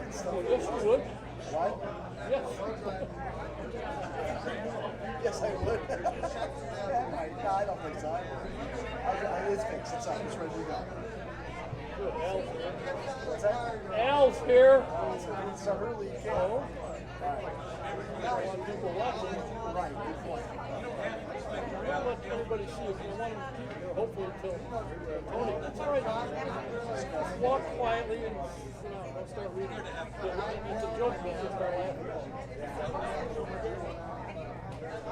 Well, yes, you would. What? Yes. Yes, I would. No, I don't think so. It's fixed. It's on. It's ready to go. Good. Al's here. What's that? Al's here. It's so early. You can't. Oh. I want people watching. Right. Good point. I'll let everybody see if you want to keep here, hopefully until Tony. That's all right. Just walk quietly and I'll start reading. It's a joke, but just start laughing.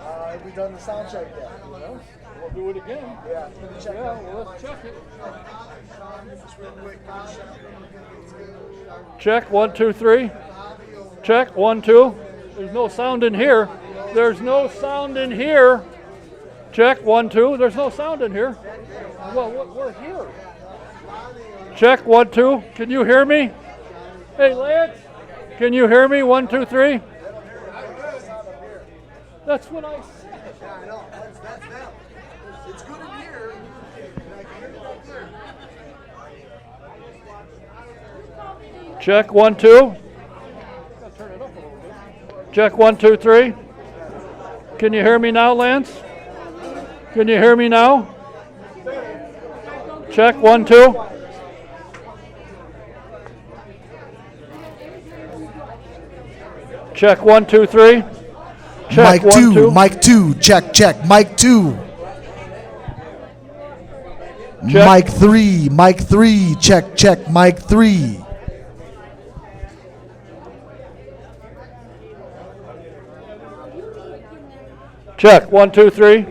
Have we done the sound check yet? Well, we'll do it again. Yeah. Let me check. Yeah, well, let's check it. Just real quick. Check, 1, 2, 3. Check, 1, 2. There's no sound in here. There's no sound in here. Check, 1, 2. There's no sound in here. Well, we're here. Check, 1, 2. Can you hear me? Hey, Lance, can you hear me? 1, 2, 3. That's what I said. Yeah, I know. That's them. It's good in here. I can hear it right there. Check, 1, 2. Turn it up a little bit. Check, 1, 2, 3. Can you hear me now, Lance? Can you hear me now? Check, 1, 2. Check, 1, 2, 3. Check, Mic 2, mic 2, check, check, mic 2. Check. Mic 3, check, check, mic 3. Check, 1, 2, 3.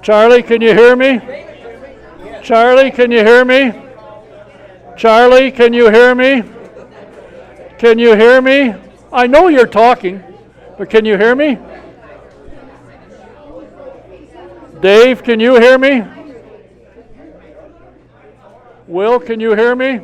Charlie, can you hear me? Charlie, can you hear me? Charlie, can you hear me? Can you hear me? I know you're talking, but can you hear me? Dave, can you hear me? Will, can you hear me?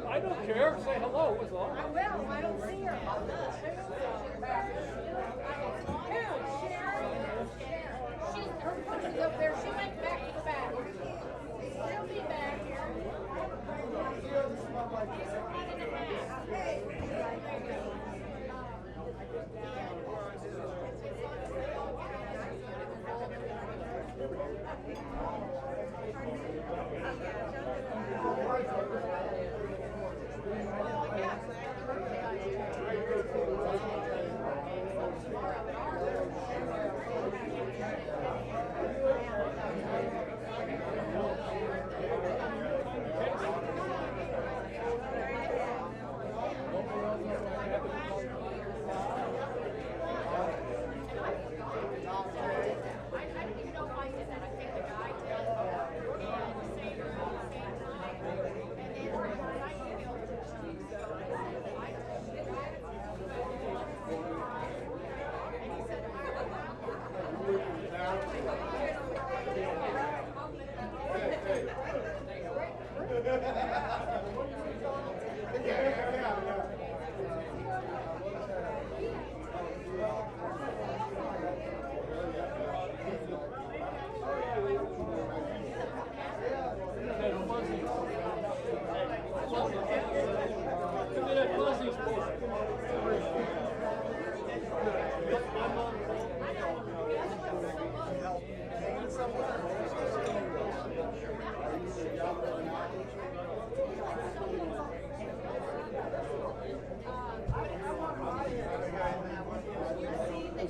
I don't care. Say hello, was all. I will. I don't see her. Her person's up there. She went back to the back. She'll be back here.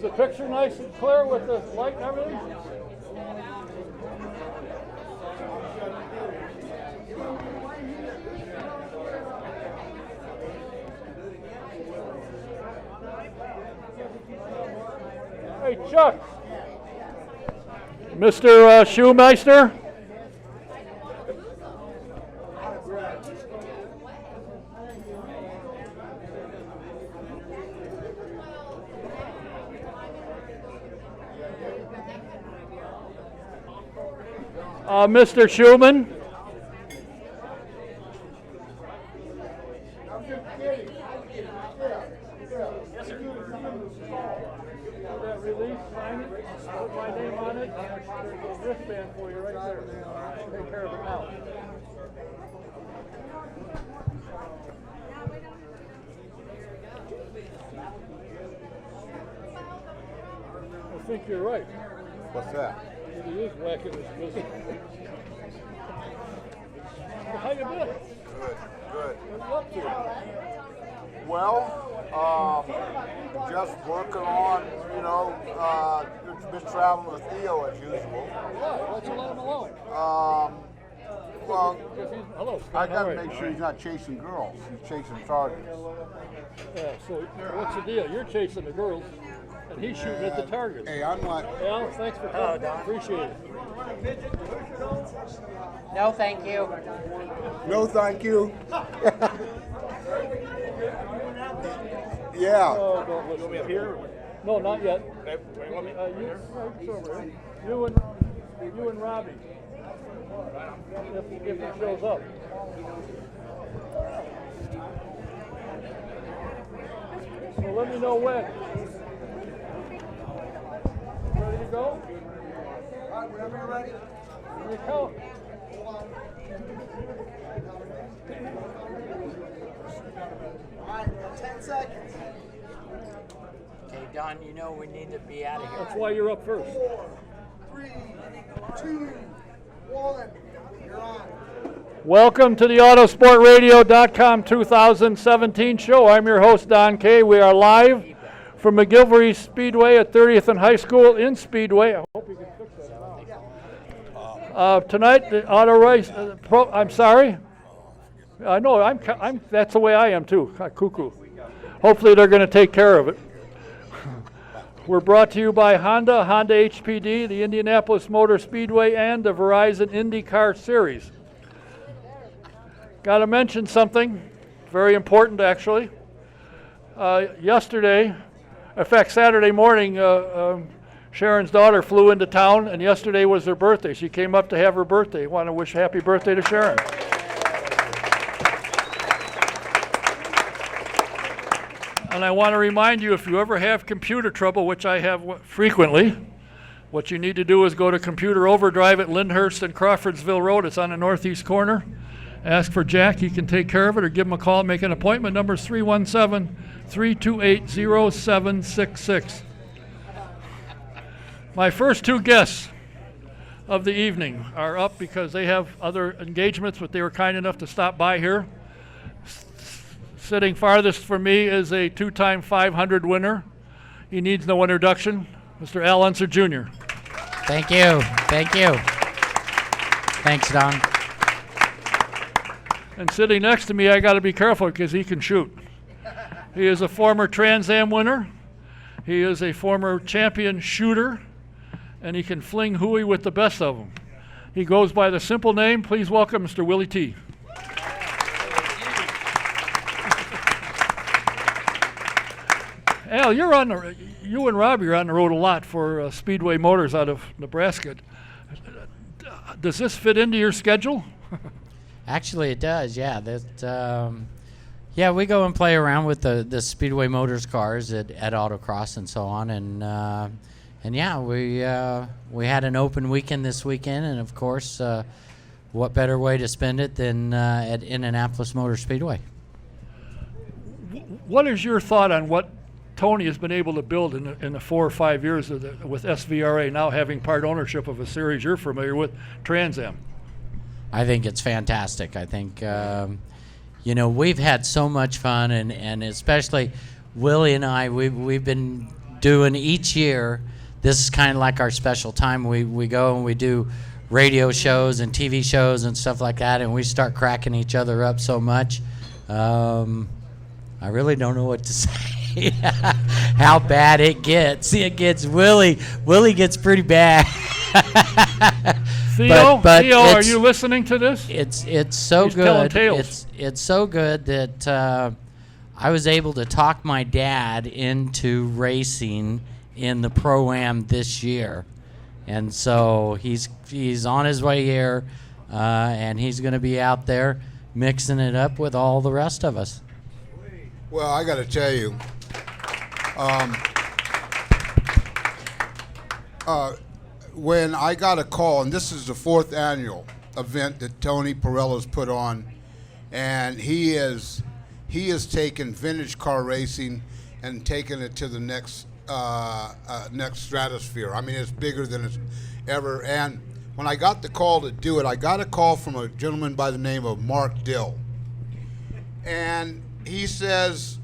the picture nice and clear with the light and everything? Hey, Chuck. Mr. Shoemeister. Mr. Schumann. Yes, sir. That release, sign it, put my name on it. There's a wristband for you right there. Take care of it now. I think you're right. What's that? He is whacking his business. How you been? Good, good. What are you up to? Well, just working on, been traveling with Theo as usual. Why? Why'd you let him alone? Well, Hello, I Scott. got How to are you? make sure he's not chasing girls. He's chasing targets. Yeah, so what's the deal? You're chasing the girls, and he's shooting at the targets. Hey, I'm not. Al, thanks for coming. Appreciate it. No, thank you. No, thank you. Yeah. Oh, don't listen. me up here? No, not yet. You want me? It's over here. You and Robby. If he shows up. So let me know when. Ready to go? All right, whenever you're ready. Here you count. All right, we have 10 seconds. Okay, Don, you know we need to be out of here. That's why you're up first. 4, 3, 2, 1. You're on. Welcome to the Autosportradio.com 2017 show. I'm your host, Don Kay. We are live from McGilvery Speedway at 30th and High School in Speedway. I hope you can fix that now. Tonight, the auto race. I'm sorry. I know. I'm. That's the way I am too. Cuckoo. Hopefully, they're going to take care of it. We're brought to you by Honda, Honda HPD, the Indianapolis Motor Speedway, and the Verizon IndyCar Series. Got to mention something very important, actually. Yesterday, in fact, Saturday morning, Sharon's daughter flew into town, and yesterday was her birthday. She came up to have her birthday. I want to wish happy birthday to Sharon. And I want to remind you, if you ever have computer trouble, which I have frequently, what you need to do is go to Computer Overdrive at Lyndhurst and Crawfordsville Road. It's on the northeast corner. Ask for Jack. He can take care of it, or give him a call. Make an appointment. Number is 317-328-0766. My first two guests of the evening are up because they have other engagements, but they were kind enough to stop by here. Sitting farthest from me is a two-time 500 winner. He needs no introduction. Mr. Al Unser Jr. Thank you. Thank you. Thanks, Don. And sitting next to me, I got to be careful because he can shoot. He is a former Trans Am winner. He is a former champion shooter, and he can fling hooey with the best of them. He goes by the simple name. Please welcome Mr. Willie T. Al, you and Robby are on the road a lot for Speedway Motors out of Nebraska. Does this fit into your schedule? Actually, it does. Yeah, we go and play around with the Speedway Motors cars at Autocross and so on, and yeah, we had an open weekend this weekend, and of course, what better way to spend it than at Indianapolis Motor Speedway? What is your thought on what Tony has been able to build in the 4 or 5 years with SVRA, now having part ownership of a series you're familiar with, Trans Am? I think it's fantastic. I think, we've had so much fun, and especially Willie and I, we've been doing each year. This is kind of like our special time. We go and we do radio shows and TV shows and stuff like that, and we start cracking each other up so much. I really don't know what to say. How bad it gets. See, it gets Willie. Willie gets pretty bad. Theo, but Theo, are it's- you listening to this? It's so He's telling good. tales. It's so good that I was able to talk my dad into racing in the Pro-Am this year, and so he's on his way here, and he's going to be out there mixing it up with all the rest of us. Well, I got to tell you, when I got a call, and this is the 4th annual event that Tony Parella's put on, and he has taken vintage car racing and taken it to the next stratosphere. I mean, it's bigger than it's ever. And when I got the call to do it, I got a call from a gentleman by the name of Mark Dill, and he says,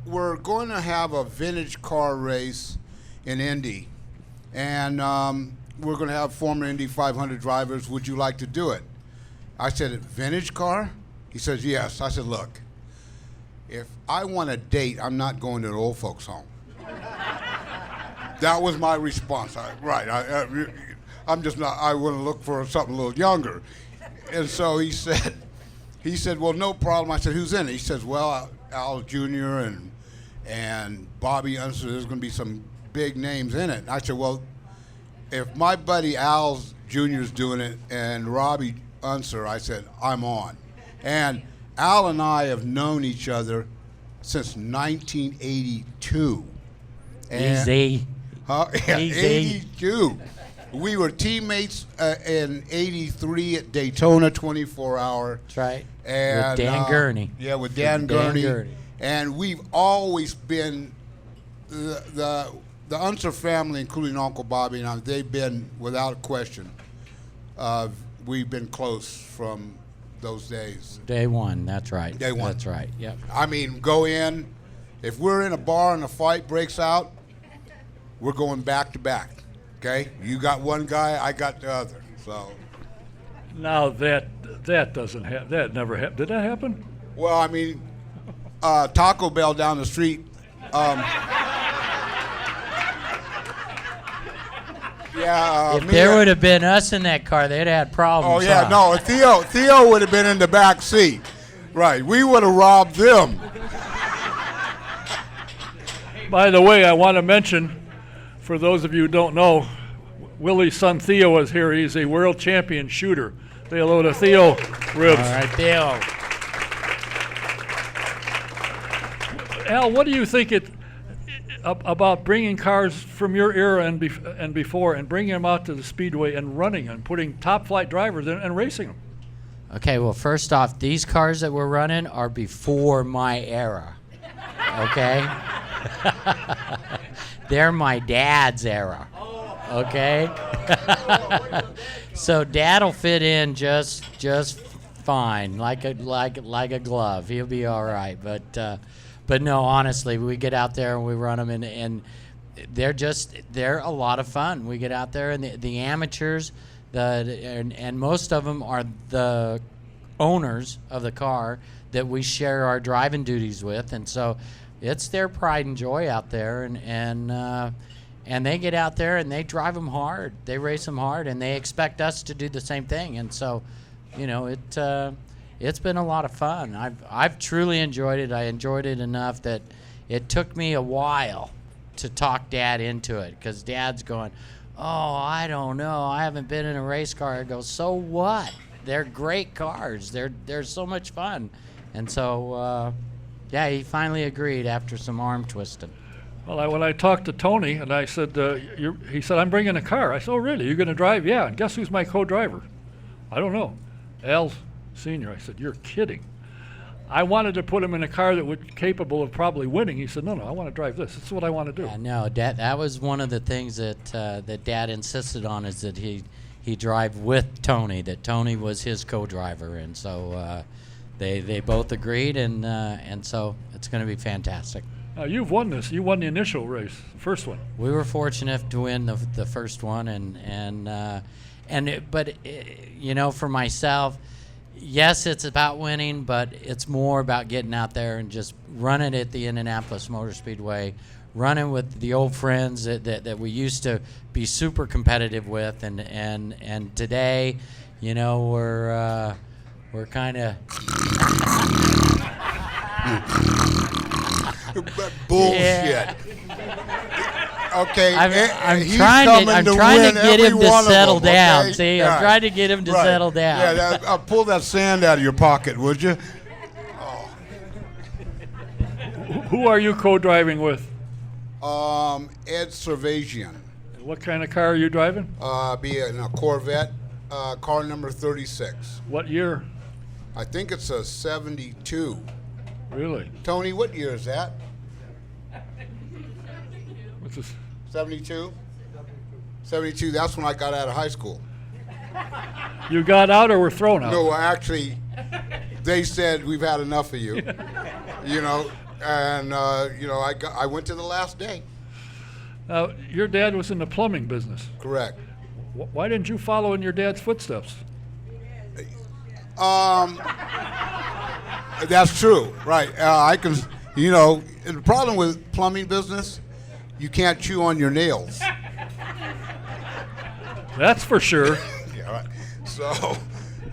we're going to have a vintage car race in Indy, and we're going to have former Indy 500 drivers. Would you like to do it? I said, vintage car? He says, yes. I said, look, if I want a date, I'm not going to the old folks' home. That was my response. I'm just not, I want to look for something a little younger. And so he said, well, no problem. I said, who's in it? He says, well, Al Jr. and Bobby Unser, there's going to be some big names in it. I said, well, if my buddy Al Jr. is doing it and Robby Unser, I said, I'm on. And Al and I have known each other since 1982. And, Easy. Yeah, Easy. 82. We were teammates in 83 at Daytona 24-hour. That's right. And, with Dan Gurney. Yeah, with Dan Gurney. And we've always been, the Unser family, including Uncle Bobby and I, they've been, without question, we've been close from those days. Day one, that's right. Day one. That's right, yep. I mean, go in, if we're in a bar and a fight breaks out, we're going back to back, okay? You got one guy, I got the other, so. Now that doesn't happen. That never happened. Did that happen? Well, I mean, Taco Bell down the street. If there would have been us in that car, they'd have had problems. Oh yeah, huh? no, Theo would have been in the back seat, right? We would have robbed them. By the way, I want to mention, for those of you who don't know, Willie's son Theo is here. He's a world champion shooter. Say hello to Theo Ribs. All right, Theo. Al, what do you think about bringing cars from your era and before and bringing them out to the speedway and running and putting top flight drivers in and racing them? Okay, well, first off, these cars that we're running are before my era. Okay? They're my dad's era. Okay? So Dad'll fit in just fine, like a glove. He'll be all right. But no, honestly, we get out there and we run them, and they're a lot of fun. We get out there, and the amateurs, and most of them are the owners of the car that we share our driving duties with, and so it's their pride and joy out there, and they get out there and they drive them hard, they race them hard, and they expect us to do the same thing, and so, you know, it's been a lot of fun. I've truly enjoyed it. I enjoyed it enough that it took me a while to talk Dad into it, because Dad's going, oh, I don't know, I haven't been in a race car. I go, so what? They're great cars. They're so much fun. And so, yeah, he finally agreed after some arm twisting. Well, when I talked to Tony, and I said, he said, I'm bringing a car. I said, oh, really? You're going to drive? Yeah. And guess who's my co-driver? I don't know. Al Sr. I said, you're kidding. I wanted to put him in a car that was capable of probably winning. He said, no, I want to drive this. This is what I want to do. No, that was one of the things that Dad insisted on, is that he drive with Tony, that Tony was his co-driver. And so they both agreed, and so it's going to be fantastic. Now, you've won this. You won the initial race, first one. We were fortunate to win the first one, but you know, for myself, yes, it's about winning, but it's more about getting out there and just running at the Indianapolis Motor Speedway, running with the old friends that we used to be super competitive with, and today, you know, we're kind of bullshit. Yeah. Okay, I'm he's trying coming to win get him every to one of settle them, down. okay? See, All I'm right. trying to get him to Right. settle down. Yeah, pull that sand out of your pocket, would you? Who are you co-driving with? Ed Servasian. What kind of car are you driving? Be in a Corvette, car number 36. What year? I think it's a 72. Really? Tony, what year is that? What's this? 72? 72, that's when I got out of high school. You got out or were thrown out? No, actually, they said, we've had enough of you. You know, and, you know, I went to the last day. Now, your dad was in the plumbing business. Correct. Why didn't you follow in your dad's footsteps? That's true, right. I can, you know, the problem with plumbing business, you can't chew on your nails. That's for sure. Yeah, right. So,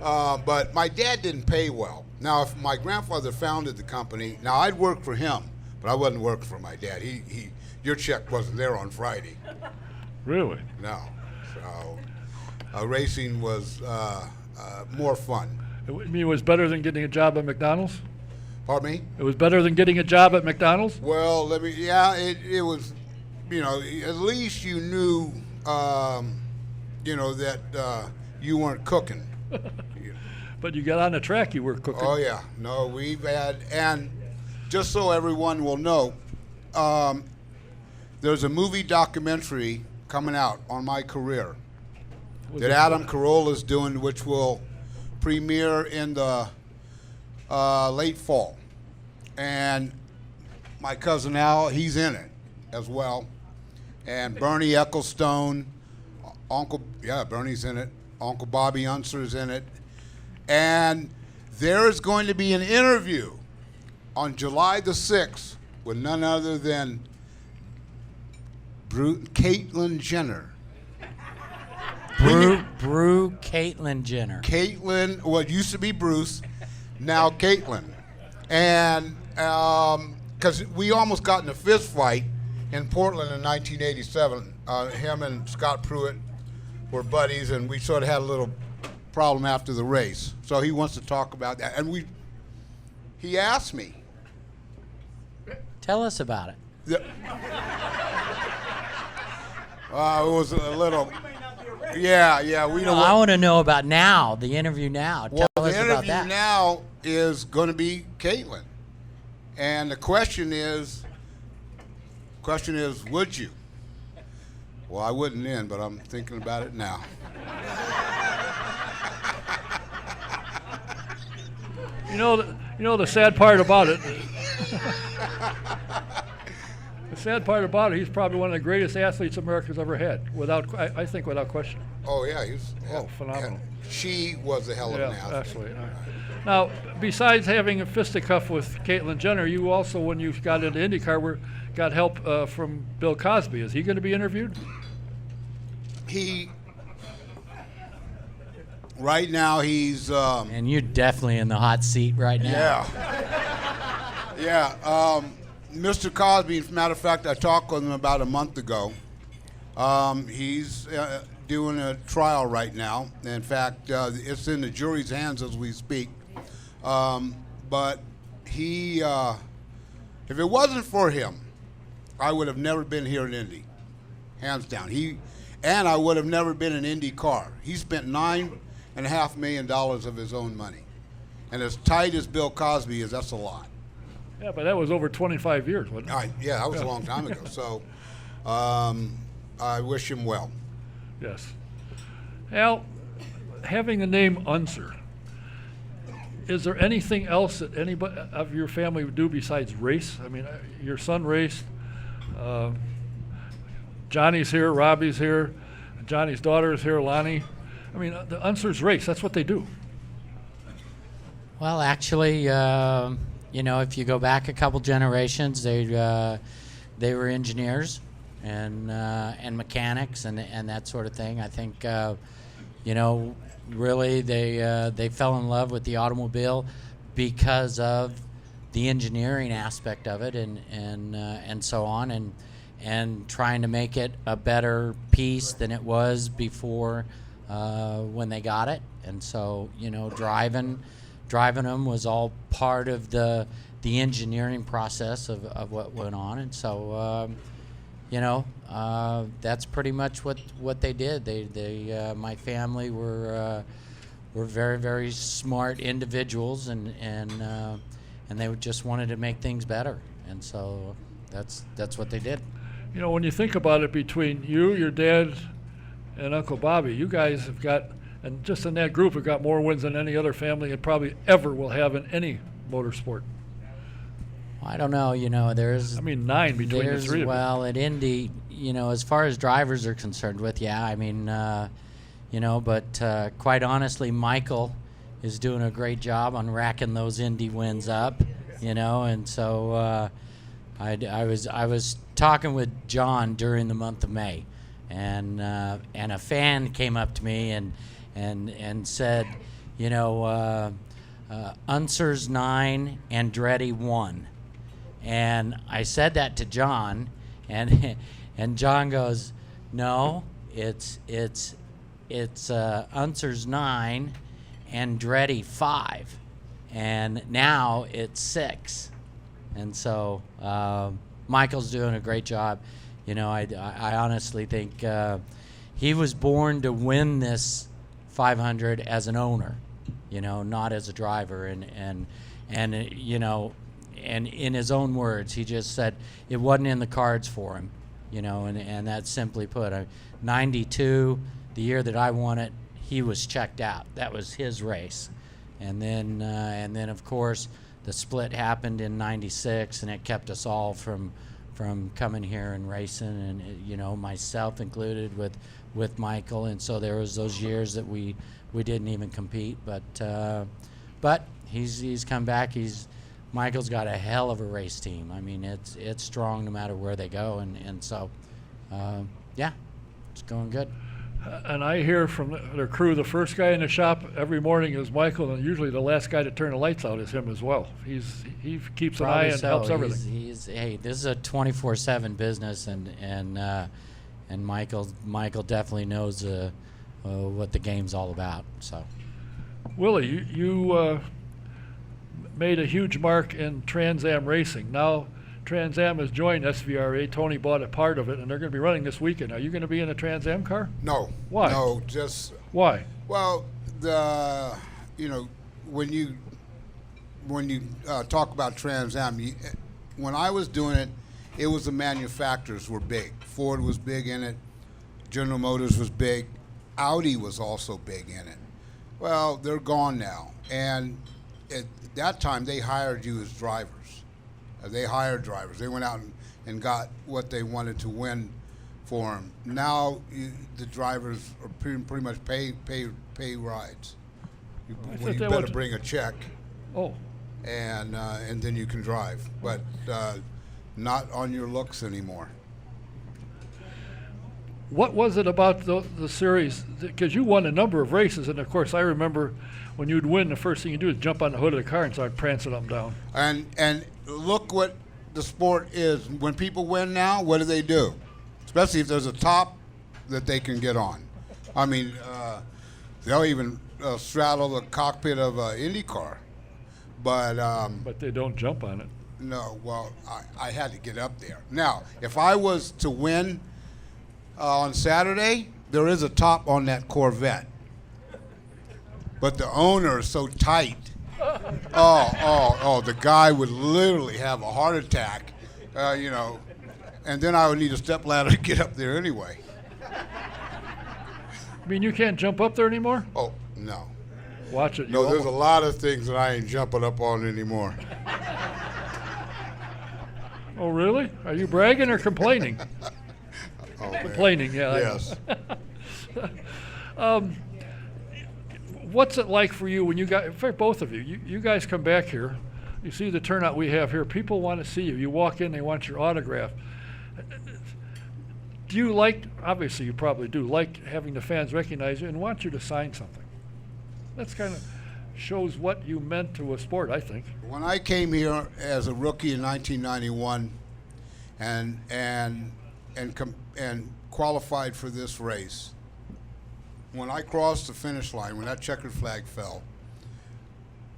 but my dad didn't pay well. Now, if my grandfather founded the company, now I'd work for him, but I wasn't working for my dad. Your check wasn't there on Friday. Really? No. So, racing was more fun. It was better than getting a job at McDonald's? Pardon me? It was better than getting a job at McDonald's? Well, it was, you know, at least you knew, you know, that you weren't cooking. But you got on the track, you were cooking. Oh, yeah. No, we've had, and just so everyone will know, there's a movie documentary coming out on my career that Adam Carolla's doing, which will premiere in the late fall. And my cousin Al, he's in it as well. And Bernie Ecclestone, Bernie's in it. Uncle Bobby Unser's in it. And there is going to be an interview on July the 6th with none other than Caitlyn Jenner. Caitlyn Jenner. Caitlyn, well, it used to be Bruce, now Caitlyn. And because we almost got in a fist fight in Portland in 1987. Him and Scott Pruitt were buddies, and we sort of had a little problem after the race. So he wants to talk about that. And he asked me. Tell us about it. It was a little, yeah. We don't. I want to know about now, the interview now. Well, Tell us the about interview that. now is going to be Caitlyn, and the question is, would you? Well, I wouldn't then, but I'm thinking about it now. You know the sad part about it. The sad part about it, he's probably one of the greatest athletes America's ever had, I think without question. Oh yeah, he's phenomenal. She was a hell of an athlete. Absolutely. Now, besides having a fisticuff with Caitlyn Jenner, you also, when you got into IndyCar, got help from Bill Cosby. Is he going to be interviewed? Right now he's. And you're definitely in the hot seat right now. Yeah. Mr. Cosby, as a matter of fact, I talked with him about a month ago. He's doing a trial right now. In fact, it's in the jury's hands as we speak. But he, if it wasn't for him, I would have never been here in Indy, hands down. And I would have never been in Indy car. He spent $9.5 million of his own money. And as tight as Bill Cosby is, that's a lot. Yeah, but that was over 25 years, wasn't it? Yeah, that was a long time ago. So I wish him well. Yes. Al, having the name Unser, Is there anything else that anybody of your family would do besides race? I mean, your son raced. Johnny's here. Robby's here. Johnny's daughter is here. Loni. I mean, the Unsers race. That's what they do. Well, actually, if you go back a couple generations, they were engineers and mechanics and that sort of thing. I think, really they fell in love with the automobile because of the engineering aspect of it and so on and trying to make it a better piece than it was before when they got it. And so, driving them was all part of the engineering process of what went on. And so, that's pretty much what they did. They my family were very, very smart individuals, and they just wanted to make things better. And so that's what they did. When you think about it, between you, your dad, and Uncle Bobby, you guys have got, and just in that group, have got more wins than any other family it probably ever will have in any motorsport. I don't know. There's. 9 between the three of you. Well, at Indy, as far as drivers are concerned, but quite honestly, Michael is doing a great job on racking those Indy wins up. And so I was talking with John during the month of May, and a fan came up to me and said, Unser's 9, Andretti 1. And I said that to John, and John goes, "No, it's Unser's 9, Andretti 5, and now it's 6." And so Michael's doing a great job. I honestly think he was born to win this 500 as an owner, not as a driver, and in his own words, he just said it wasn't in the cards for him, and that's simply put. 92, the year that I won it, he was checked out. That was his race, and then of course the split happened in 96, and it kept us all from coming here and racing, and myself included with Michael, and so there was those years that we didn't even compete, but he's come back. Michael's got a hell of a race team. I mean, it's strong no matter where they go, and so, it's going good. And I hear from their crew, the first guy in the shop every morning is Michael, and usually the last guy to turn the lights out is him as well. He keeps an eye and helps everything. Hey, this is a 24/7 business, and Michael definitely knows what the game's all about. So, Willie, you made a huge mark in Trans Am racing. Now Trans Am has joined SVRA. Tony bought a part of it, and they're going to be running this weekend. Are you going to be in a Trans Am car? No. Why? No, just. Why? Well, when you talk about Trans Am, when I was doing it, it was the manufacturers were big. Ford was big in it. General Motors was big. Audi was also big in it. Well, they're gone now, and at that time they hired you as drivers. They hired drivers. They went out and got what they wanted to win for them. Now the drivers are pretty much pay rides. You better bring a check. Oh. And then you can drive, but not on your looks anymore. What was it about the series? Because you won a number of races, and of course I remember when you'd win, the first thing you do is jump on the hood of the car and start prancing up and down. And look what the sport is. When people win now, what do? Especially if there's a top that they can get on. I mean, they'll even straddle the cockpit of an Indy car. But they don't jump on it. No, well, I had to get up there. Now, if I was to win on Saturday, there is a top on that Corvette. But the owner is so tight. The guy would literally have a heart attack, and then I would need a stepladder to get up there anyway. I mean, you can't jump up there anymore? Oh, no. Watch it. No, You there's a almost- lot of things that I ain't jumping up on anymore. Oh, really? Are you bragging or complaining? Oh, man. Complaining, yeah. I know. Yes. What's it like for you when you got, in fact, both of you, you guys come back here, you see the turnout we have here, people want to see you. You walk in, they want your autograph. Do you like, obviously you probably do, like having the fans recognize you and want you to sign something? That's kind of shows what you meant to a sport, I think. When I came here as a rookie in 1991 and qualified for this race, when I crossed the finish line, when that checkered flag fell,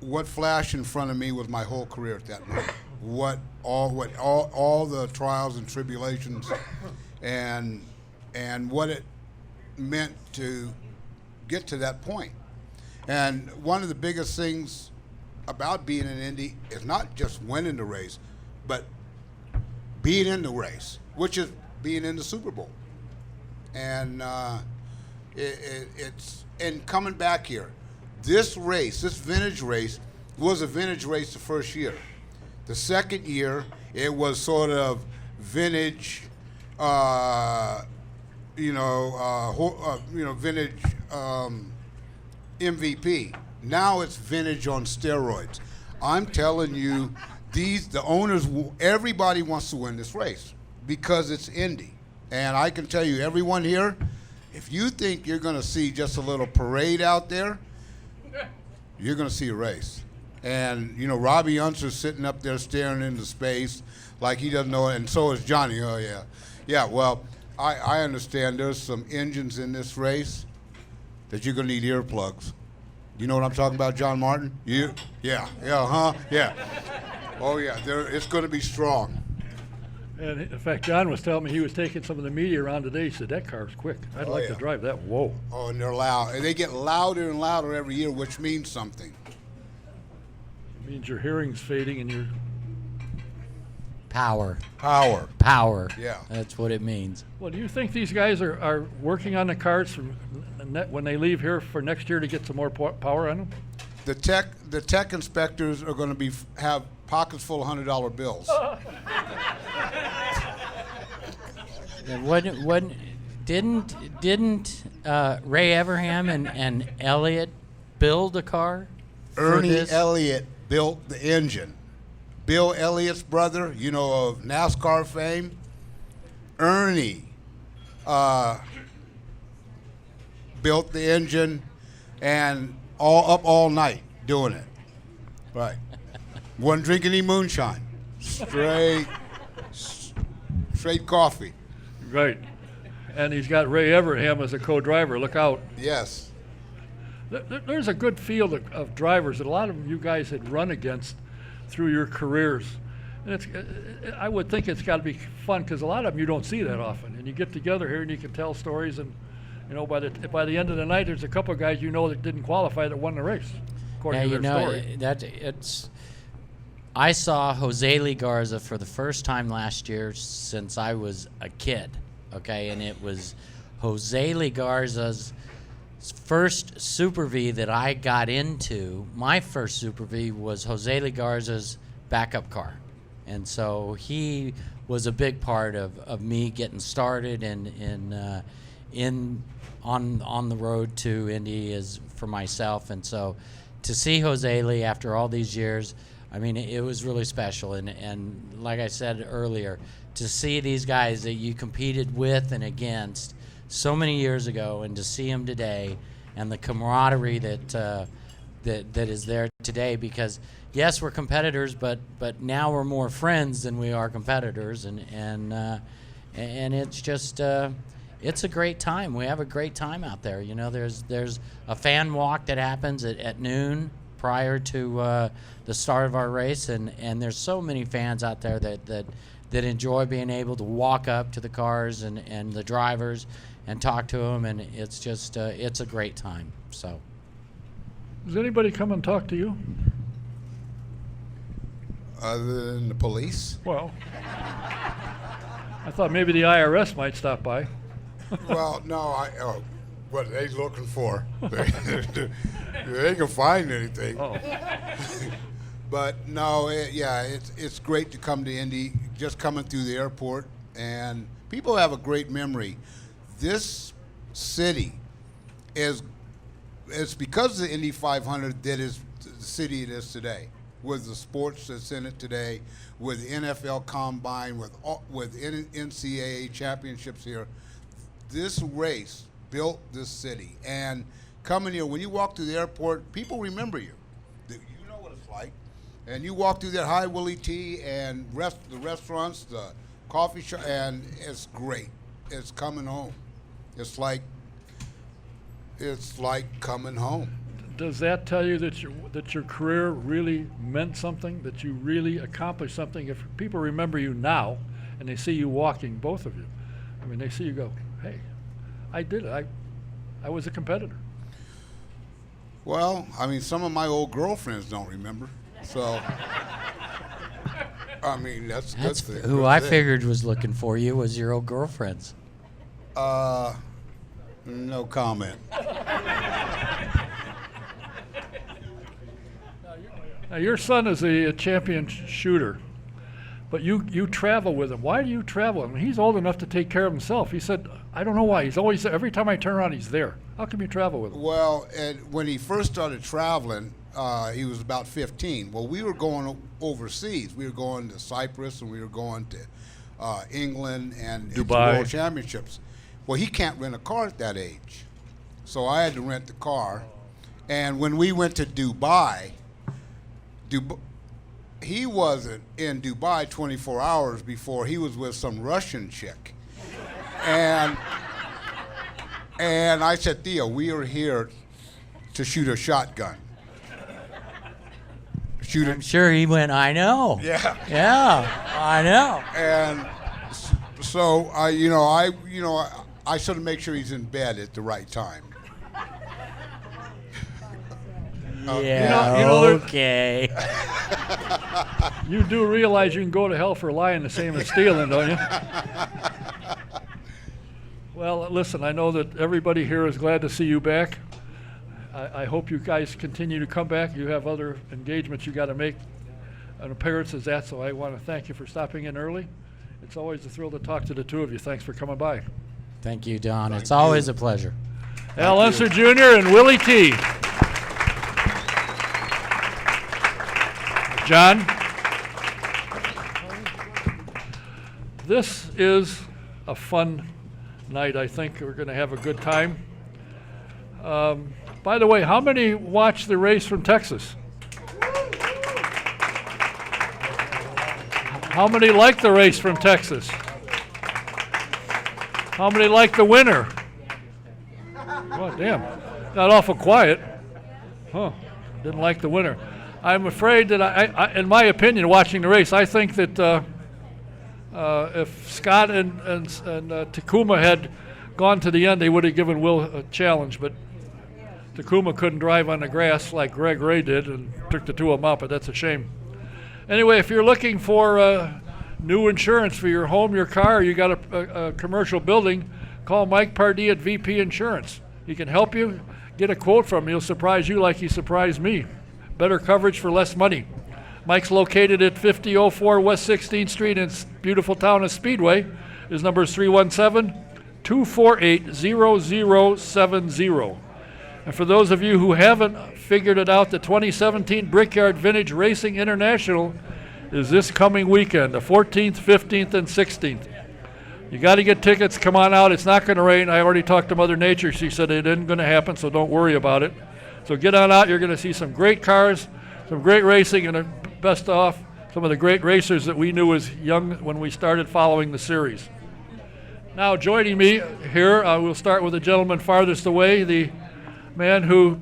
what flashed in front of me was my whole career at that moment. All the trials and tribulations and what it meant to get to that point. And one of the biggest things about being in Indy is not just winning the race, but being in the race, which is being in the Super Bowl. And it's coming back here. This race, this vintage race, was a vintage race the first year. The second year, it was sort of vintage, vintage MVP. Now it's vintage on steroids. I'm telling you, the owners, everybody wants to win this race because it's Indy. And I can tell you, everyone here, if you think you're going to see just a little parade out there, you're going to see a race. And, Robby Unser's sitting up there staring into space like he doesn't know it, and so is Johnny. Oh, yeah. Yeah, well, I understand there's some engines in this race that you're going to need earplugs. You know what I'm talking about, John Martin? You? Yeah. Yeah, yeah. Oh, yeah, it's going to be strong. And in fact, John was telling me he was taking some of the media around today. He said, that car's quick. I'd like to drive that. Whoa. Oh, and they're loud. And they get louder and louder every year, which means something. It means your hearing's fading and your... Power. Power. Yeah. That's what it means. Well, do you think these guys are working on the cars when they leave here for next year to get some more power on them? The tech inspectors are going to have pockets full of $100 bills. Didn't Ray Everham and Elliott build a car? Ernie Elliott built the engine. Bill Elliott's brother, of NASCAR fame, Ernie built the engine and all night doing it. Right. Wasn't drinking any moonshine. Straight coffee. Right. And he's got Ray Everham as a co-driver. Look out. Yes. There's a good field of drivers that a lot of you guys had run against through your careers. And I would think it's got to be fun because a lot of them you don't see that often. And you get together here and you can tell stories. And by the end of the night, there's a couple of guys that didn't qualify that won the race, according to their story. I saw Jose Lee Garza for the first time last year since I was a kid, okay? And it was Jose Lee Garza's first Super V that I got into. My first Super V was Jose Lee Garza's backup car. And so he was a big part of me getting started and on the road to Indy is for myself. And so to see Jose Lee after all these years, I mean, it was really special. And like I said earlier, to see these guys that you competed with and against so many years ago, and to see them today, and the camaraderie that is there today, because yes, we're competitors, but now we're more friends than we are competitors, and it's just it's a great time. We have a great time out there. There's a fan walk that happens at noon prior to the start of our race, and there's so many fans out there that enjoy being able to walk up to the cars and the drivers and talk to them, and it's just it's a great time. So, does anybody come and talk to you? Other than the police? Well, I thought maybe the IRS might stop by. Well, no, what are they looking for? They can find anything. Oh. But no, it's great to come to Indy. Just coming through the airport, and people have a great memory. This city it's because the Indy 500 that is the city it is today, with the sports that's in it today, with the NFL Combine, with NCAA championships here. This race built this city, and coming here, when you walk through the airport, people remember you. You know what it's like. And you walk through that High Willie Tea and the restaurants, the coffee shop, and it's great. It's coming home. It's like coming home. Does that tell you that your career really meant something, that you really accomplished something? If people remember you now and they see you walking, both of you, I mean, they see you go, hey, I did it. I was a competitor. Well, I mean, some of my old girlfriends don't remember, so I mean, that's who I figured was looking for you was your old girlfriends. No comment. Now, your son is a champion shooter, but you travel with him. Why do you travel? I mean, he's old enough to take care of himself. He said, I don't know why. He's always there. Every time I turn around, he's there. How come you travel with him? Well, and when he first started traveling, he was about 15. Well, we were going overseas. We were going to Cyprus, and we were going to England and Dubai. World Championships. Well, he can't rent a car at that age, so I had to rent the car. And when we went to Dubai, he wasn't in Dubai 24 hours before he was with some Russian chick. And I said, Theo, we are here to shoot a shotgun. I'm sure he went, I know. Yeah. Yeah, I know. And so I sort of make sure he's in bed at the right time. Yeah, okay. You do realize you can go to hell for lying the same as stealing, don't you? Well, listen, I know that everybody here is glad to see you back. I hope you guys continue to come back. You have other engagements you got to make, an appearance as that, so I want to thank you for stopping in early. It's always a thrill to talk to the two of you. Thanks for coming by. Thank you, Don. It's always a pleasure. Al Unser Jr. and Willie T. John, this is a fun night. I think we're going to have a good time. By the way, how many watched the race from Texas? How many liked the race from Texas? How many liked the winner? Oh, damn. Got awful quiet. Huh. Didn't like the winner. I'm afraid that I in my opinion, watching the race, I think that if Scott and Takuma had gone to the end, they would have given Will a challenge, but Takuma couldn't drive on the grass like Greg Ray did and took the two of them out, but that's a shame. Anyway, if you're looking for new insurance for your home, your car, you got a commercial building, call Mike Pardee at VP Insurance. He can help you. Get a quote from him. He'll surprise you like he surprised me. Better coverage for less money. Mike's located at 5004 West 16th Street in beautiful town of Speedway. His number is 317-248-0070. And for those of you who haven't figured it out, the 2017 Brickyard Vintage Racing International is this coming weekend, the 14th, 15th, and 16th. You got to get tickets. Come on out. It's not going to rain. I already talked to Mother Nature. She said it isn't going to happen, so don't worry about it. So get on out. You're going to see some great cars, some great racing, and best off, some of the great racers that we knew as young when we started following the series. Now joining me here, we'll start with the gentleman farthest away, the man who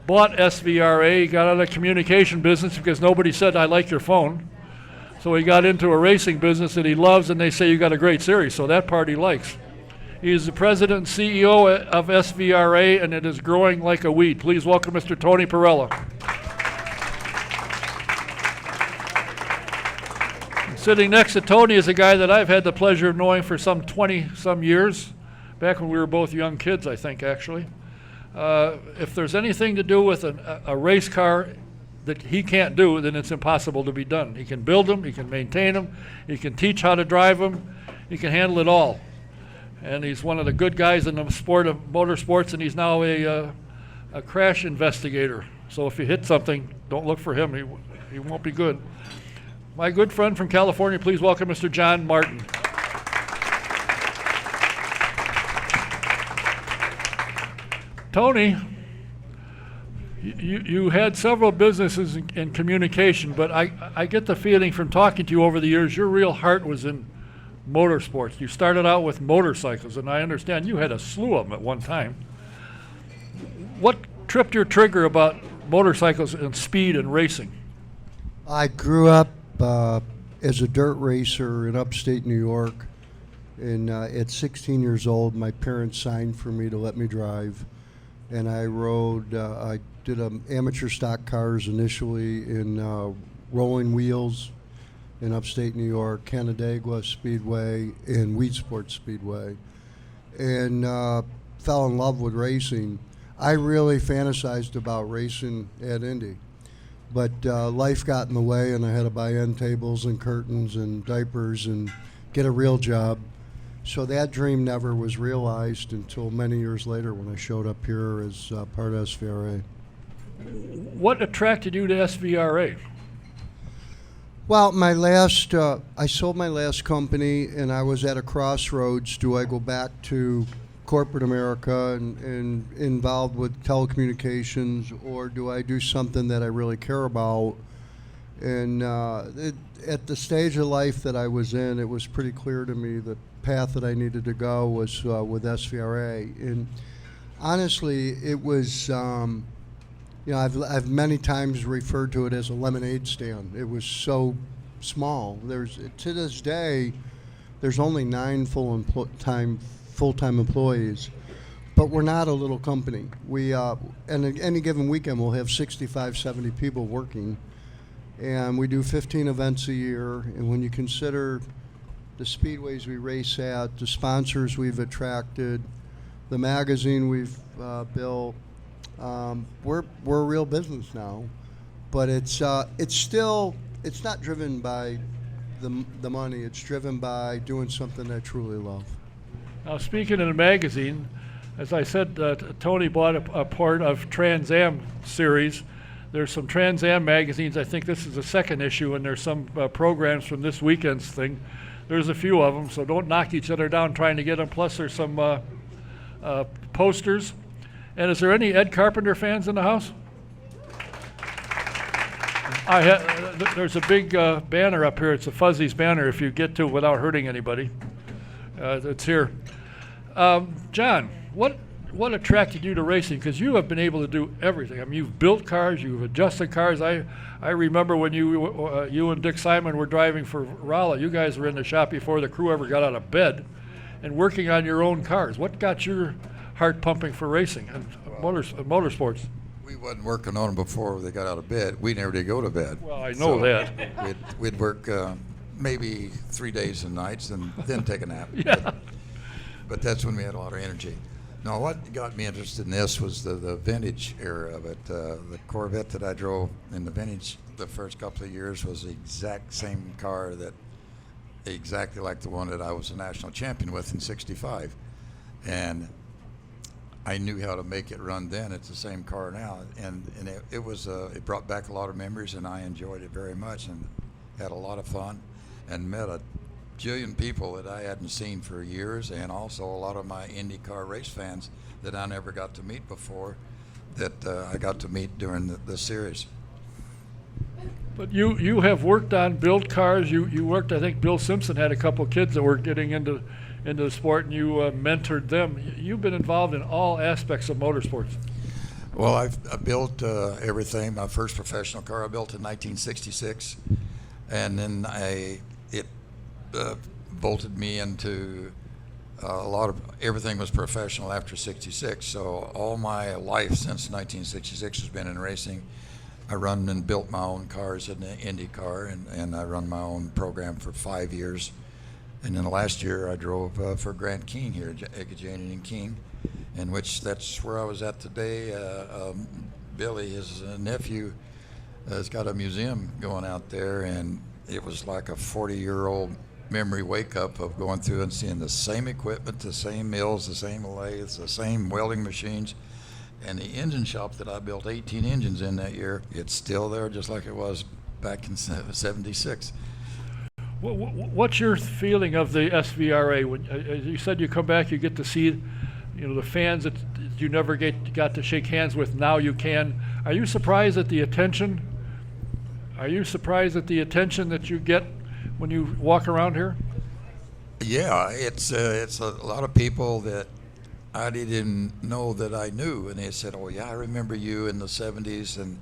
bought SVRA. He got out of the communication business because nobody said, I like your phone. So he got into a racing business that he loves, and they say you got a great series, so that part he likes. He is the president and CEO of SVRA, and it is growing like a weed. Please welcome Mr. Tony Parella. Sitting next to Tony is a guy that I've had the pleasure of knowing for some 20-some years, back when we were both young kids, I think, actually. If there's anything to do with a race car that he can't do, then it's impossible to be done. He can build them, he can maintain them, he can teach how to drive them, he can handle it all. And he's one of the good guys in the sport of motorsports, and he's now a crash investigator. So if you hit something, don't look for him. He won't be good. My good friend from California, please welcome Mr. John Martin. Tony, you had several businesses in communication, but I get the feeling from talking to you over the years, your real heart was in motorsports. You started out with motorcycles, and I understand you had a slew of them at one time. What tripped your trigger about motorcycles and speed and racing? I grew up as a dirt racer in upstate New York, and at 16 years old, my parents signed for me to let me drive, and I rode. I did amateur stock cars initially in Rolling Wheels in upstate New York, Canandaigua Speedway, and Weedsport Speedway, and fell in love with racing. I really fantasized about racing at Indy, but life got in the way, and I had to buy end tables and curtains and diapers and get a real job. So that dream never was realized until many years later when I showed up here as part of SVRA. What attracted you to SVRA? Well, I sold my last company, and I was at a crossroads. Do I go back to corporate America and involved with telecommunications, or do I do something that I really care about? And at the stage of life that I was in, it was pretty clear to me the path that I needed to go was with SVRA. And honestly, it was, I've many times referred to it as a lemonade stand. It was so small. To this day, there's only 9 full-time employees, but we're not a little company. We, and any given weekend, we'll have 65, 70 people working, and we do 15 events a year. And when you consider the speedways we race at, the sponsors we've attracted, the magazine we've built, we're a real business now. But it's not driven by the money. It's driven by doing something I truly love. Now, speaking of the magazine, as I said, Tony bought a part of Trans Am series. There's some Trans Am magazines. I think this is the second issue, and there's some programs from this weekend's thing. There's a few of them, so don't knock each other down trying to get them. Plus, there's some posters. And is there any Ed Carpenter fans in the house? There's a big banner up here. It's a Fuzzy's banner if you get to it without hurting anybody. It's here. John, what attracted you to racing? Because you have been able to do everything. I mean, you've built cars, you've adjusted cars. I remember when you and Dick Simon were driving for Rolla. You guys were in the shop before the crew ever got out of bed and working on your own cars. What got your heart pumping for racing and motorsports? We wasn't working on them before they got out of bed. We never did go to bed. Well, I know that. We'd work maybe 3 days and nights and then take a nap. Yeah. But that's when we had a lot of energy. No, what got me interested in this was the vintage era of it. The Corvette that I drove in the vintage the first couple of years was the exact same car exactly like the one that I was a national champion with in '65. And I knew how to make it run then. It's the same car now. And it brought back a lot of memories, and I enjoyed it very much and had a lot of fun and met a jillion people that I hadn't seen for years, and also a lot of my IndyCar race fans that I never got to meet before that I got to meet during the series. But you have worked on built cars. You worked, I think Bill Simpson had a couple of kids that were getting into the sport, and you mentored them. You've been involved in all aspects of motorsports. Well, I've built everything. My first professional car I built in 1966, and then it bolted me into a lot of everything was professional after '66. So all my life since 1966 has been in racing. I run and built my own cars in the IndyCar, and I run my own program for 5 years. And then last year I drove for Grant Keene here, Egajanian and Keene, in which that's where I was at today. Billy, his nephew, has got a museum going out there, and it was like a 40-year-old memory wake-up of going through and seeing the same equipment, the same mills, the same lathes, the same welding machines. And the engine shop that I built 18 engines in that year, it's still there just like it was back in 76. What's your feeling of the SVRA? When as you said, you come back, you get to see, the fans that you never got to shake hands with. Now you can. Are you surprised at the attention? Are you surprised at the attention that you get when you walk around here? Yeah, it's a lot of people that I didn't know that I knew, and they said, "Oh yeah, I remember you in the '70s," and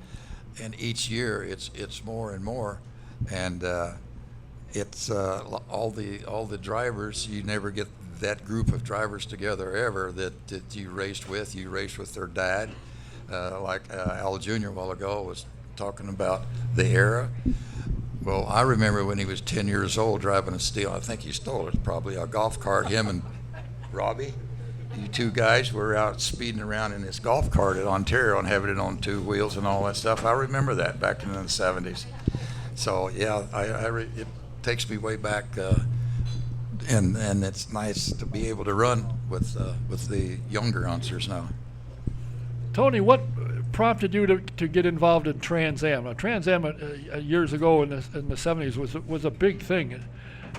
each year it's more and more, and it's all the drivers. You never get that group of drivers together ever that you raced with. You raced with their dad, like Al Jr. a while ago was talking about the era. Well, I remember when he was 10 years old driving a steel. I think he stole it, probably a golf cart. Him and Robby, you two guys were out speeding around in this golf cart at Ontario and having it on two wheels and all that stuff. I remember that back in the '70s. So yeah, it takes me way back, and it's nice to be able to run with the younger Unsers now. Tony, what prompted you to get involved in Trans Am? Now, Trans Am years ago in the '70s was a big thing,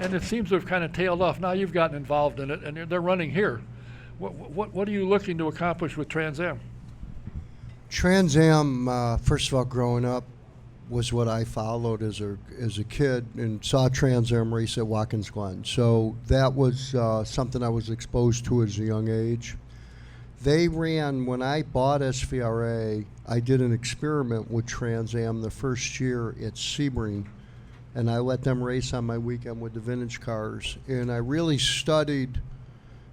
and it seems to have kind of tailed off. Now you've gotten involved in it, and they're running here. What are you looking to accomplish with Trans Am? Trans Am, first of all, growing up, was what I followed as a kid and saw Trans Am race at Watkins Glen. So that was something I was exposed to as a young age. They ran, when I bought SVRA, I did an experiment with Trans Am the first year at Sebring, and I let them race on my weekend with the vintage cars. And I really studied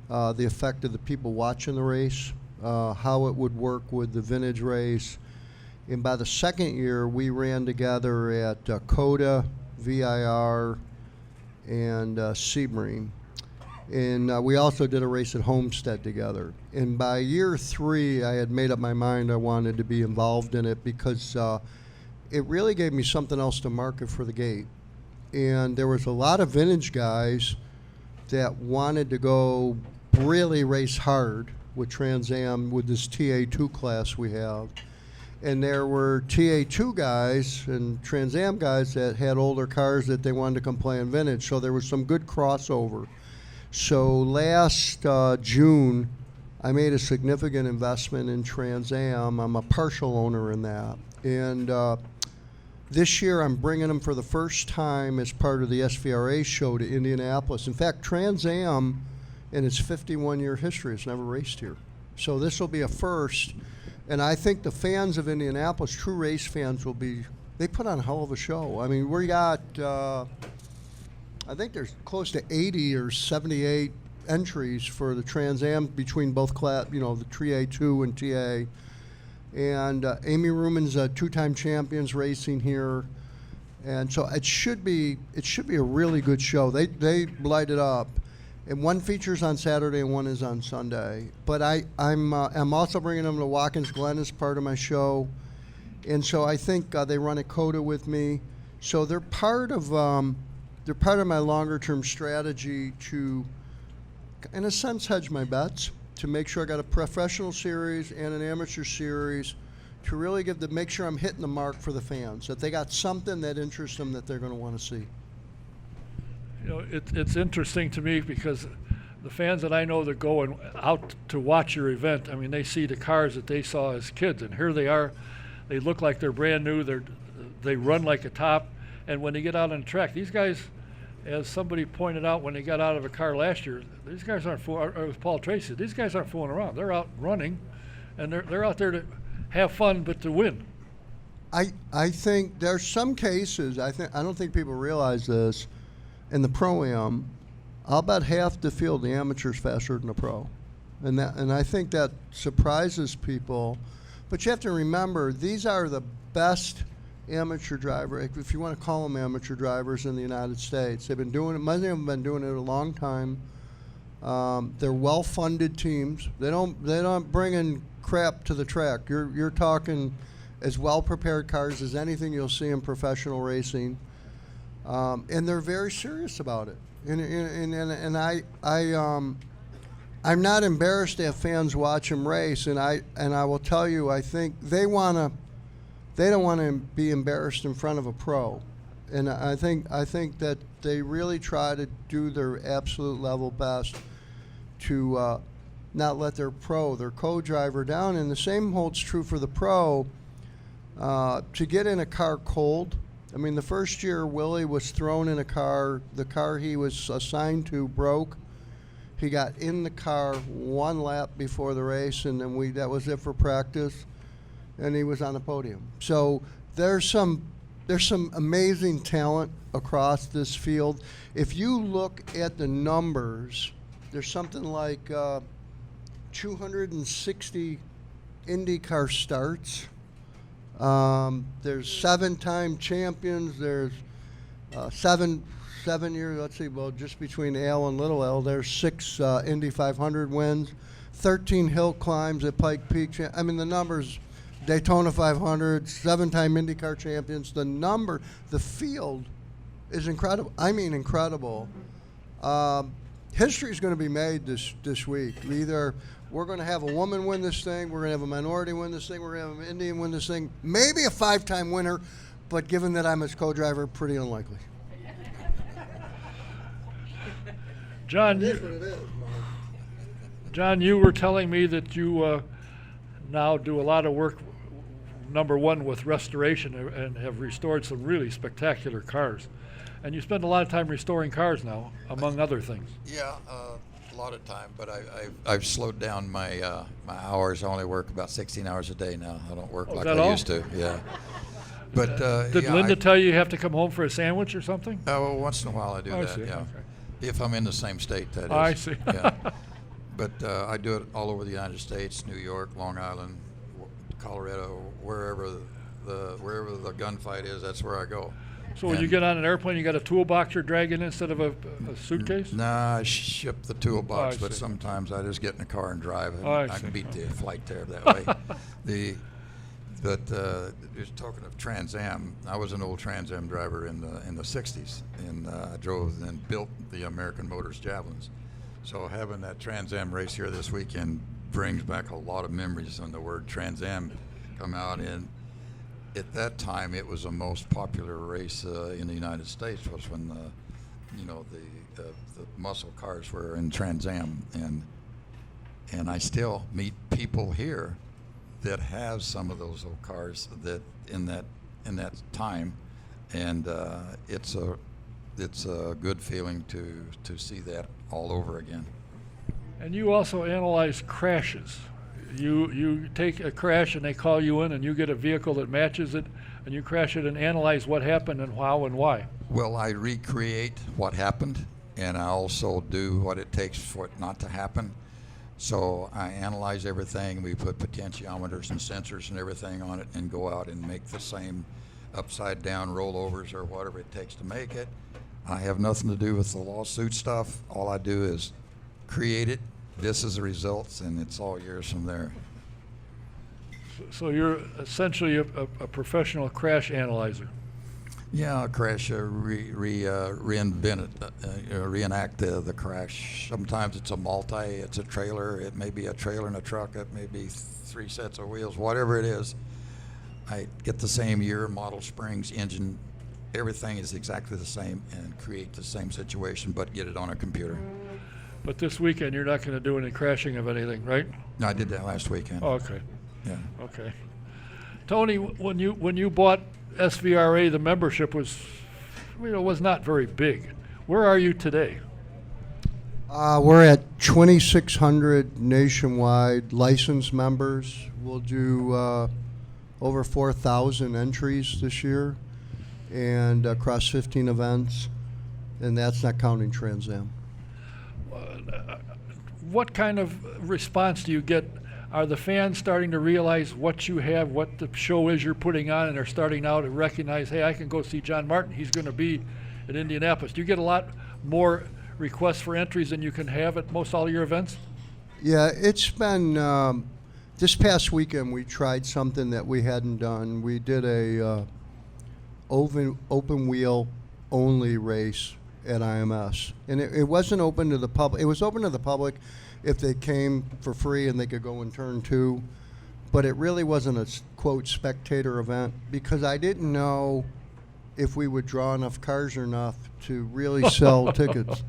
the effect of the people watching the race, how it would work with the vintage race. And by the second year, we ran together at COTA, VIR, and Sebring. And we also did a race at Homestead together. And by year 3, I had made up my mind I wanted to be involved in it because it really gave me something else to market for the gate. And there was a lot of vintage guys that wanted to go really race hard with Trans Am with this TA2 class we have. And there were TA2 guys and Trans Am guys that had older cars that they wanted to come play in vintage. So there was some good crossover. So last June, I made a significant investment in Trans Am. I'm a partial owner in that. And this year, I'm bringing them for the first time as part of the SVRA show to Indianapolis. In fact, Trans Am, in its 51-year history, has never raced here. So this will be a first. And I think the fans of Indianapolis, true race fans, they put on a hell of a show. I mean, we got, I think there's close to 80 or 78 entries for the Trans Am between both class, the TA2 and TA. And Amy Ruman's a 2-time champions racing here. And so it should be a really good show. They light it up. And one features on Saturday and one is on Sunday. But I'm also bringing them to Watkins Glen as part of my show. And so I think they run a COTA with me. So they're part of my longer term strategy to, in a sense, hedge my bets, to make sure I got a professional series and an amateur series, to really make sure I'm hitting the mark for the fans, that they got something that interests them that they're going to want to see. It's interesting to me because the fans that I know that go out to watch your event, I mean, they see the cars that they saw as kids, and here they are. They look like they're brand new. They run like a top, and when they get out on the track, these guys, as somebody pointed out when they got out of a car last year, these guys aren't fooling. Or with Paul Tracy, these guys aren't fooling around. They're out running, and they're out there to have fun, but to win. I think there's some cases. I don't think people realize this. In the Pro-Am, I'll bet half the field, the amateur's faster than the pro. And I think that surprises people. But you have to remember, these are the best amateur driver, if you want to call them amateur drivers in the United States. They've been doing it. Many of them have been doing it a long time. They're well-funded teams. They don't bring in crap to the track. You're talking as well-prepared cars as anything you'll see in professional racing, and they're very serious about it. And I'm not embarrassed to have fans watch them race, and I will tell you, I think they don't want to be embarrassed in front of a pro, and I think that they really try to do their absolute level best to not let their co-driver down. And the same holds true for the pro. To get in a car cold, I mean, the first year Willie was thrown in a car, the car he was assigned to broke. He got in the car one lap before the race, and then that was it for practice, and he was on the podium. So there's some amazing talent across this field. If you look at the numbers, there's something like 260 IndyCar starts. There's 7-time champions. There's 7 years. Let's see. Well, just between Al and Little L, there's 6 Indy 500 wins, 13 hill climbs at Pike Peak. I mean, the numbers: Daytona 500, 7-time IndyCar champions. The field is incredible. I mean, incredible. History is going to be made this week. Either we're going to have a woman win this thing, we're going to have a minority win this thing, we're going to have an Indian win this thing, maybe a 5-time winner, but given that I'm his co-driver, pretty unlikely. John, you were telling me that you now do a lot of work, number one, with restoration and have restored some really spectacular cars. And you spend a lot of time restoring cars now, among other things. Yeah, a lot of time, but I've slowed down my my hours. I only work about 16 hours a day now. I don't work like I used to. Yeah. But did Linda tell you have to come home for a sandwich or something? Well, once in a while I do that. See. Yeah. Okay. If I'm in the same state, that is. I see. Yeah. But I do it all over the United States: New York, Long Island, Colorado, wherever the gunfight is. That's where I go. So when you get on an airplane, you got a toolbox you're dragging instead of a suitcase? Nah, I ship the toolbox, but see. sometimes I just get in the car and drive. And I can beat the flight there that way. Just talking of Trans Am, I was an old Trans Am driver in the 60s, and I drove and built the American Motors Javelins. So having that Trans Am race here this weekend brings back a lot of memories when the word Trans Am come out. And at that time, it was the most popular race in the United States. Was when the muscle cars were in Trans Am, and I still meet people here that have some of those old cars that in that time, and it's a good feeling to see that all over again. And you also analyze crashes. You take a crash and they call you in and you get a vehicle that matches it and you crash it and analyze what happened and how and why. Well, I recreate what happened, and I also do what it takes for it not to happen. So I analyze everything. We put potentiometers and sensors and everything on it and go out and make the same upside down rollovers or whatever it takes to make it. I have nothing to do with the lawsuit stuff. All I do is create it. This is the results, and it's all yours from there. So you're essentially a professional crash analyzer. Yeah, crash, reinvent it, reenact the crash. Sometimes it's it's a trailer. It may be a trailer and a truck. It may be 3 sets of wheels, whatever it is. I get the same year, model, springs, engine, everything is exactly the same, and create the same situation, but get it on a computer. But this weekend you're not going to do any crashing of anything, right? No, I did that last weekend. Oh, okay. Yeah. Okay. Tony, when you bought SVRA, the membership was not very big. Where are you today? We're at 2,600 nationwide licensed members. We'll do over 4,000 entries this year, and across 15 events, and that's not counting Trans Am. What kind of response do you get Are the fans starting to realize what you have, what the show is you're putting on, and they're starting now to recognize, hey, I can go see John Martin. He's going to be at Indianapolis. Do you get a lot more requests for entries than you can have at most all your events? Yeah, it's been, this past weekend we tried something that we hadn't done. We did a open wheel only race at IMS. And it wasn't open to the public. It was open to the public if they came for free and they could go in turn 2. But it really wasn't a, quote, spectator event because I didn't know if we would draw enough cars or enough to really sell tickets.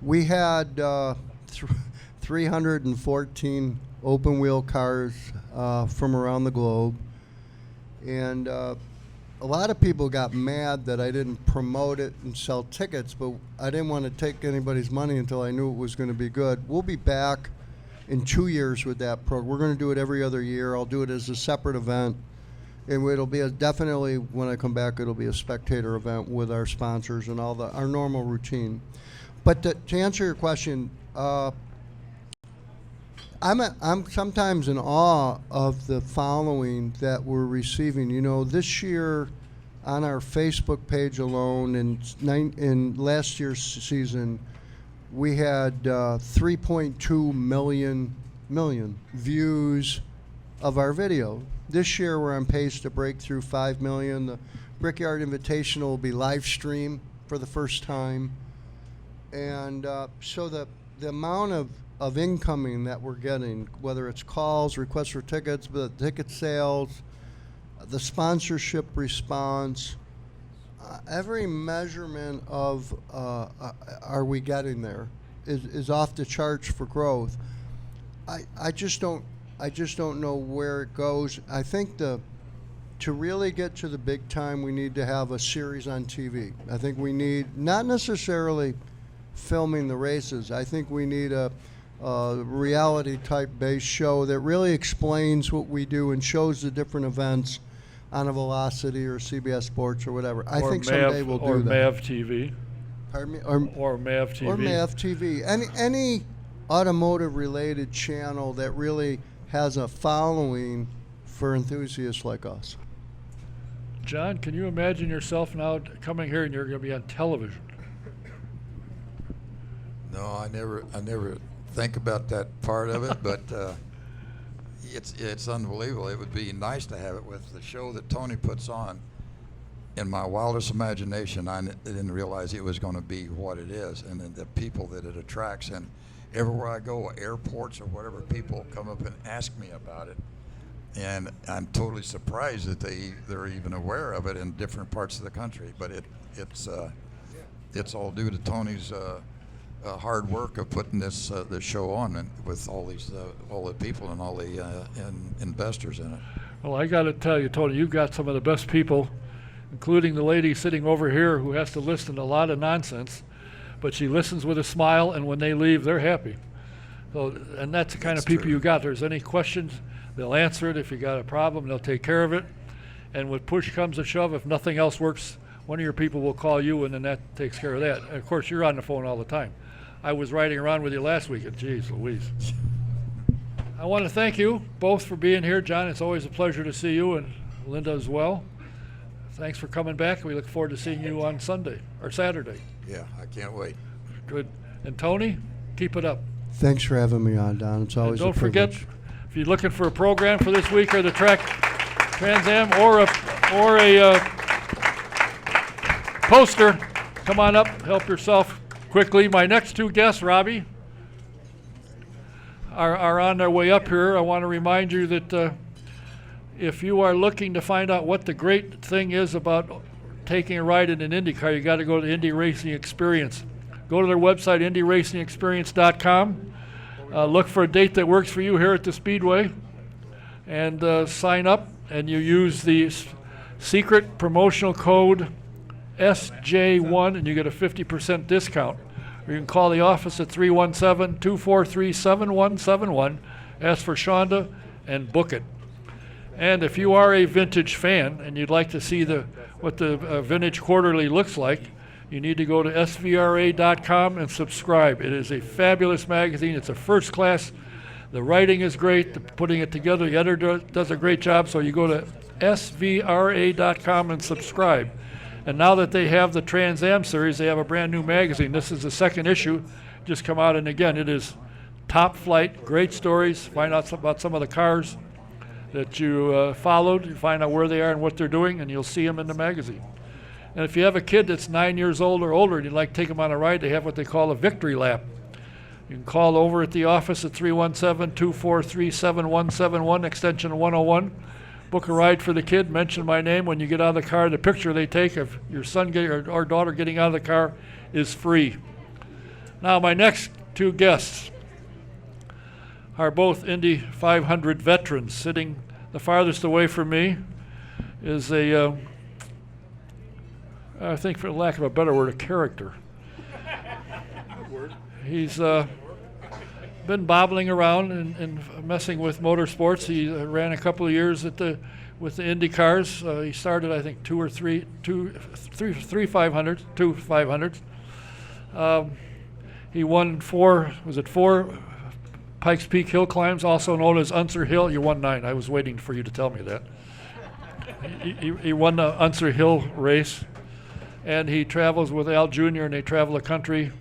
We had 314 open wheel cars from around the globe. And a lot of people got mad that I didn't promote it and sell tickets, but I didn't want to take anybody's money until I knew it was going to be good. We'll be back in 2 years with that program. We're going to do it every other year. I'll do it as a separate event. And it'll be definitely, when I come back, it'll be a spectator event with our sponsors and all our normal routine. But to answer your question, I'm sometimes in awe of the following that we're receiving. You know, this year on our Facebook page alone, in last year's season, we had 3.2 million views of our video. This year we're on pace to break through 5 million. The Brickyard Invitational will be live streamed for the first time. And so the amount of incoming that we're getting, whether it's calls, requests for tickets, but ticket sales, the sponsorship response, every measurement of are we getting there is off the charts for growth. I just don't know where it goes. I think to really get to the big time, we need to have a series on TV. I think we need not necessarily filming the races. I think we need a reality type based show that really explains what we do and shows the different events on a Velocity or CBS Sports or whatever. I think someday we'll do that. Or MAV TV. Pardon me? Or MAV TV. Or MAV TV. Any automotive related channel that really has a following for enthusiasts like us. John, can you imagine yourself now coming here and you're going to be on television? No, I never think about that part of it, but it's unbelievable. It would be nice to have it with the show that Tony puts on. In my wildest imagination, I didn't realize it was going to be what it is, and then the people that it attracts. And everywhere I go, airports or whatever, people come up and ask me about it, and I'm totally surprised that they're even aware of it in different parts of the country. But it's all due to Tony's hard work of putting this show on, and with all the people and all the investors in it. Well, I got to tell you, Tony, you've got some of the best people, including the lady sitting over here who has to listen to a lot of nonsense, but she listens with a smile, and when they leave, they're happy. So, and that's the kind of people you got. There's any questions, they'll answer it. If you got a problem, they'll take care of it. And when push comes to shove, if nothing else works, one of your people will call you, and then that takes care of that. And of course, you're on the phone all the time. I was riding around with you last week, and geez Louise. I want to thank you both for being here. John, it's always a pleasure to see you, and Linda as well. Thanks for coming back. We look forward to seeing you on Sunday or Saturday. Yeah, I can't wait. Good. And Tony, keep it up. Thanks for having me on, Don. It's always and a privilege. Don't forget, if you're looking for a program for this week or the track Trans Am or a poster, come on up, help yourself quickly. My next two guests, Robby, are on their way up here. I want to remind you that if you are looking to find out what the great thing is about taking a ride in an Indy car, you got to go to Indy Racing Experience. Go to their website, indyracingexperience.com. Look for a date that works for you here at the Speedway, and sign up. And you use the secret promotional code SJ1, and you get a 50% discount. Or you can call the office at 317-243-7171, ask for Shonda, and book it. And if you are a vintage fan and you'd like to see what the Vintage Quarterly looks like, you need to go to SVRA.com and subscribe. It is a fabulous magazine. It's a first-class The writing is great, the putting it together. The editor does a great job, so you go to SVRA.com and subscribe. And now that they have the Trans Am series, they have a brand new magazine. This is the second issue, just come out, and again, it is top flight, great stories. Find out about some of the cars that you followed. You find out where they are and what they're doing, and you'll see them in the magazine. And if you have a kid that's 9 years old or older and you'd like to take them on a ride, they have what they call a victory lap. You can call over at the office at 317-243-7171, extension 101. Book a ride for the kid, mention my name. When you get out of the car, the picture they take of your son or daughter getting out of the car is free. Now, my next two guests are both Indy 500 veterans. Sitting the farthest away from me is a, I think for lack of a better word, a character. He's been bobbling around and messing with motorsports. He ran a couple of years with the Indy cars. He started, I think, two 500s. He won four Pikes Peak hill climbs, also known as Unser Hill. You won 9. I was waiting for you to tell me that. He won the Unser Hill race, and he travels with Al Jr., and they travel the country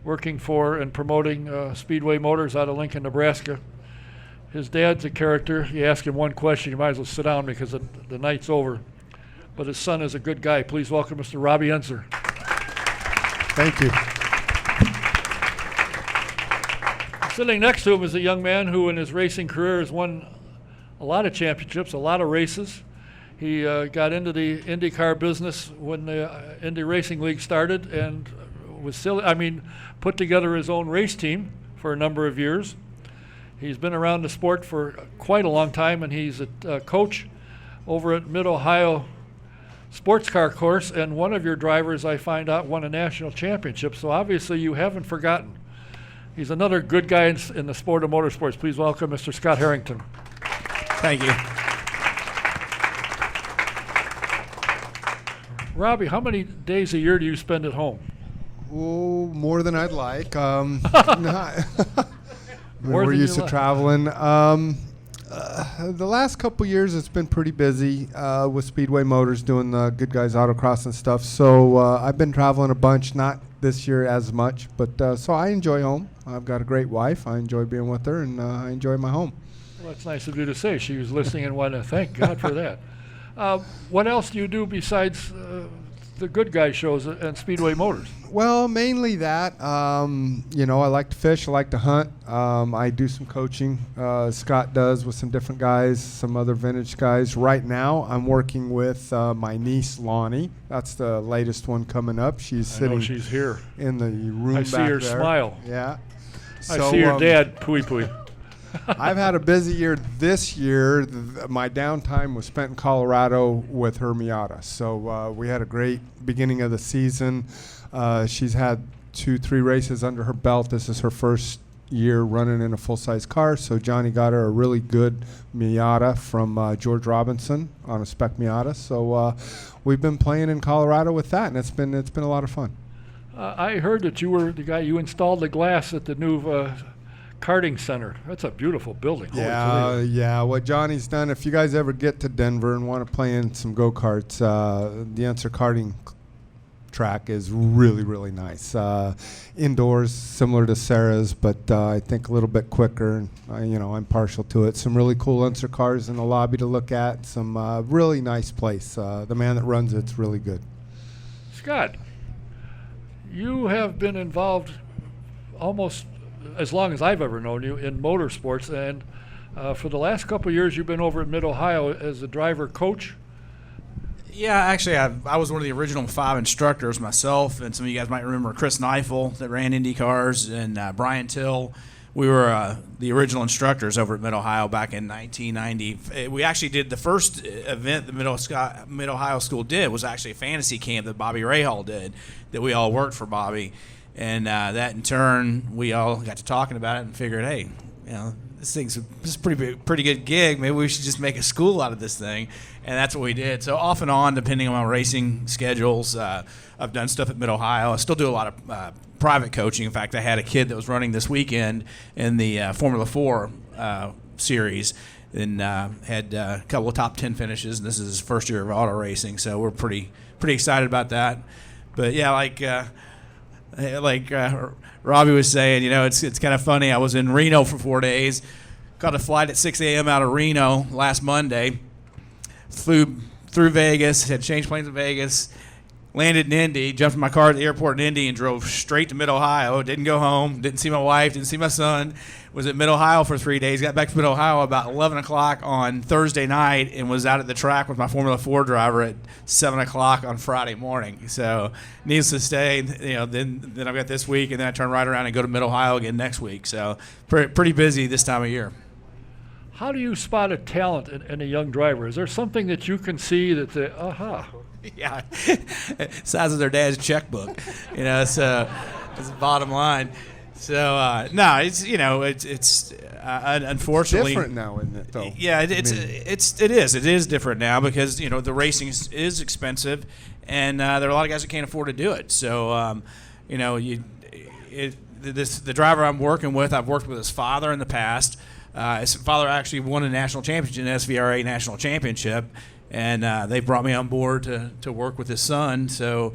working for and promoting Speedway Motors out of Lincoln, Nebraska. His dad's a character. You ask him one question, you might as well sit down because the night's over. But his son is a good guy. Please welcome Mr. Robby Unser. Thank you. Sitting next to him is a young man who in his racing career has won a lot of championships, a lot of races. He got into the IndyCar business when the Indy Racing League started and put together his own race team for a number of years. He's been around the sport for quite a long time, and he's a coach over at Mid-Ohio Sports Car Course, and one of your drivers, I find out, won a national championship, so obviously you haven't forgotten. He's another good guy in the sport of motorsports. Please welcome Mr. Scott Harrington. Thank you. Robby, how many days a year do you spend at home? Oh, more than I'd like. More We're than used you to traveling. The last couple years, it's been pretty busy with Speedway Motors doing the Good Guys Autocross and stuff. So I've been traveling a bunch, not this year as much, but so I enjoy home. I've got a great wife. I enjoy being with her, and I enjoy my home. Well, that's nice of you to say. She was listening and wanted to thank God for that. What else do you do besides the Good Guy shows and Speedway Motors? Well, mainly that. I like to fish. I like to hunt. I do some coaching. Scott does with some different guys, some other vintage guys. Right now, I'm working with my niece, Loni. That's the latest one coming up. She's sitting she's here in the room I back see her there. smile. Yeah. I see your dad, pooey pooey. I've had a busy year this year. My downtime was spent in Colorado with her Miata. So we had a great beginning of the season. She's had 2-3 races under her belt. This is her first year running in a full-size car. So Johnny got her a really good Miata from George Robinson on a spec Miata. So we've been playing in Colorado with that, and it's been a lot of fun. I heard that you were the guy you installed the glass at the new karting center. That's a beautiful building. Yeah. What Johnny's done, if you guys ever get to Denver and want to play in some go-karts, the Unser karting track is really, really nice. Indoors, similar to Sarah's, but I think a little bit quicker. I'm partial to it. Some really cool Unser cars in the lobby to look at. Some really nice place. The man that runs it's really good. Scott, you have been involved almost as long as I've ever known you in motorsports, and for the last couple of years you've been over at Mid-Ohio as a driver coach. Yeah, actually, I was one of the original 5 instructors myself, and some of you guys might remember Chris Neifel that ran Indy cars, and Brian Till. We were the original instructors over at Mid-Ohio back in 1990. We actually did the first event that Mid-Ohio School did was actually a fantasy camp that Bobby Rahal did, that we all worked for Bobby. And that in turn, we all got to talking about it and figured, hey, this thing's a pretty good gig. Maybe we should just make a school out of this thing. And that's what we did. So off and on, depending on my racing schedules, I've done stuff at Mid-Ohio. I still do a lot of private coaching. In fact, I had a kid that was running this weekend in the Formula 4 series and had a couple of top 10 finishes. And this is his first year of auto racing, so we're pretty excited about that. But yeah, like Robby was saying, it's kind of funny. I was in Reno for 4 days, got a flight at 6 a.m. out of Reno last Monday, flew through Vegas, had changed planes in Vegas, landed in Indy, jumped in my car at the airport in Indy, and drove straight to Mid-Ohio. Didn't go home, didn't see my wife, didn't see my son. Was at Mid-Ohio for 3 days. Got back to Mid-Ohio about 11 o'clock on Thursday night and was out at the track with my Formula 4 driver at 7 o'clock on Friday morning. So needless to say, then I've got this week, and then I turn right around and go to Mid-Ohio again next week. So pretty busy this time of year. How do you spot a talent in a young driver? Is there something that you can see that say, aha? Yeah, size of their dad's checkbook, so it's the bottom line. So no, it's unfortunately different now, isn't it? Though. Yeah, it is different now because the racing is expensive, and there are a lot of guys that can't afford to do it. So the driver I'm working with, I've worked with his father in the past. His father actually won a national championship, an SVRA national championship. And they brought me on board to work with his son. So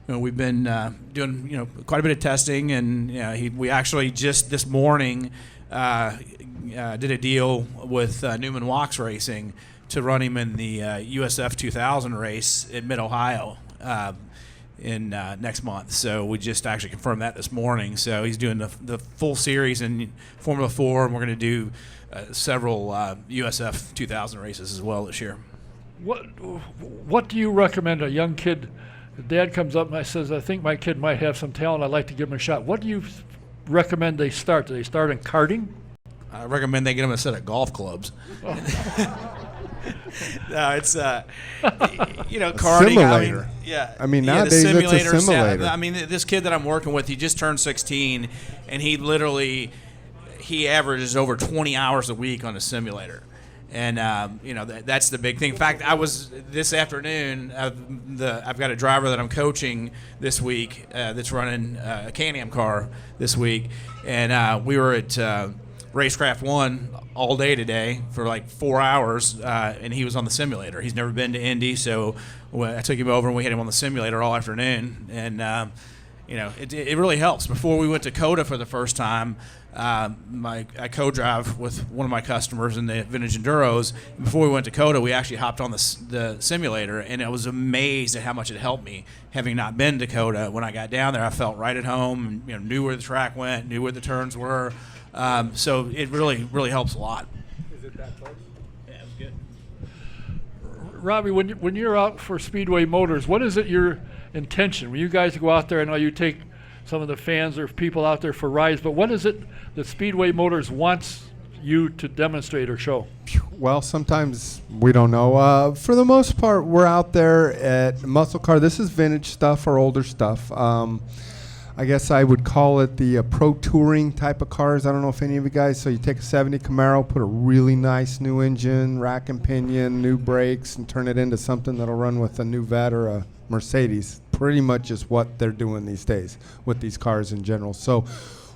we've been doing quite a bit of testing, and we actually just this morning did a deal with Newman Wax Racing to run him in the USF 2000 race in Mid-Ohio in next month. So we just actually confirmed that this morning. So he's doing the full series in Formula 4, and we're going to do several USF 2000 races as well this year. What do you recommend a young kid? The dad comes up and says, I think my kid might have some talent. I'd like to give him a shot. What do you recommend they start? Do they start in karting? I recommend they get him a set of golf clubs. No, it's karting. Simulator. Nowadays it's a simulator. This kid that I'm working with, he just turned 16, and he averages over 20 hours a week on a simulator. And that's the big thing. In fact, I was this afternoon. I've got a driver that I'm coaching this week that's running a Can-Am car this week, and we were at Racecraft 1 all day today for like 4 hours, and he was on the simulator. He's never been to Indy, so I took him over and we had him on the simulator all afternoon, and it really helps. Before we went to COTA for the first time, I co-drive with one of my customers in the vintage enduros. Before we went to COTA, we actually hopped on the simulator, and I was amazed at how much it helped me. Having not been to COTA, when I got down there, I felt right at home, and knew where the track went, knew where the turns were. So it really helps a lot. Is it that close? Yeah, it was good. Robby, when you're out for Speedway Motors, what is it your intention? When you guys go out there, I know you take some of the fans or people out there for rides, but what is it that Speedway Motors wants you to demonstrate or show? Well, sometimes we don't know. For the most part, we're out there at muscle car. This is vintage stuff or older stuff. I guess I would call it the pro touring type of cars. I don't know if any of you guys, so you take a 70 Camaro, put a really nice new engine, rack and pinion, new brakes, and turn it into something that'll run with a new Vet or a Mercedes. Pretty much is what they're doing these days with these cars in general. So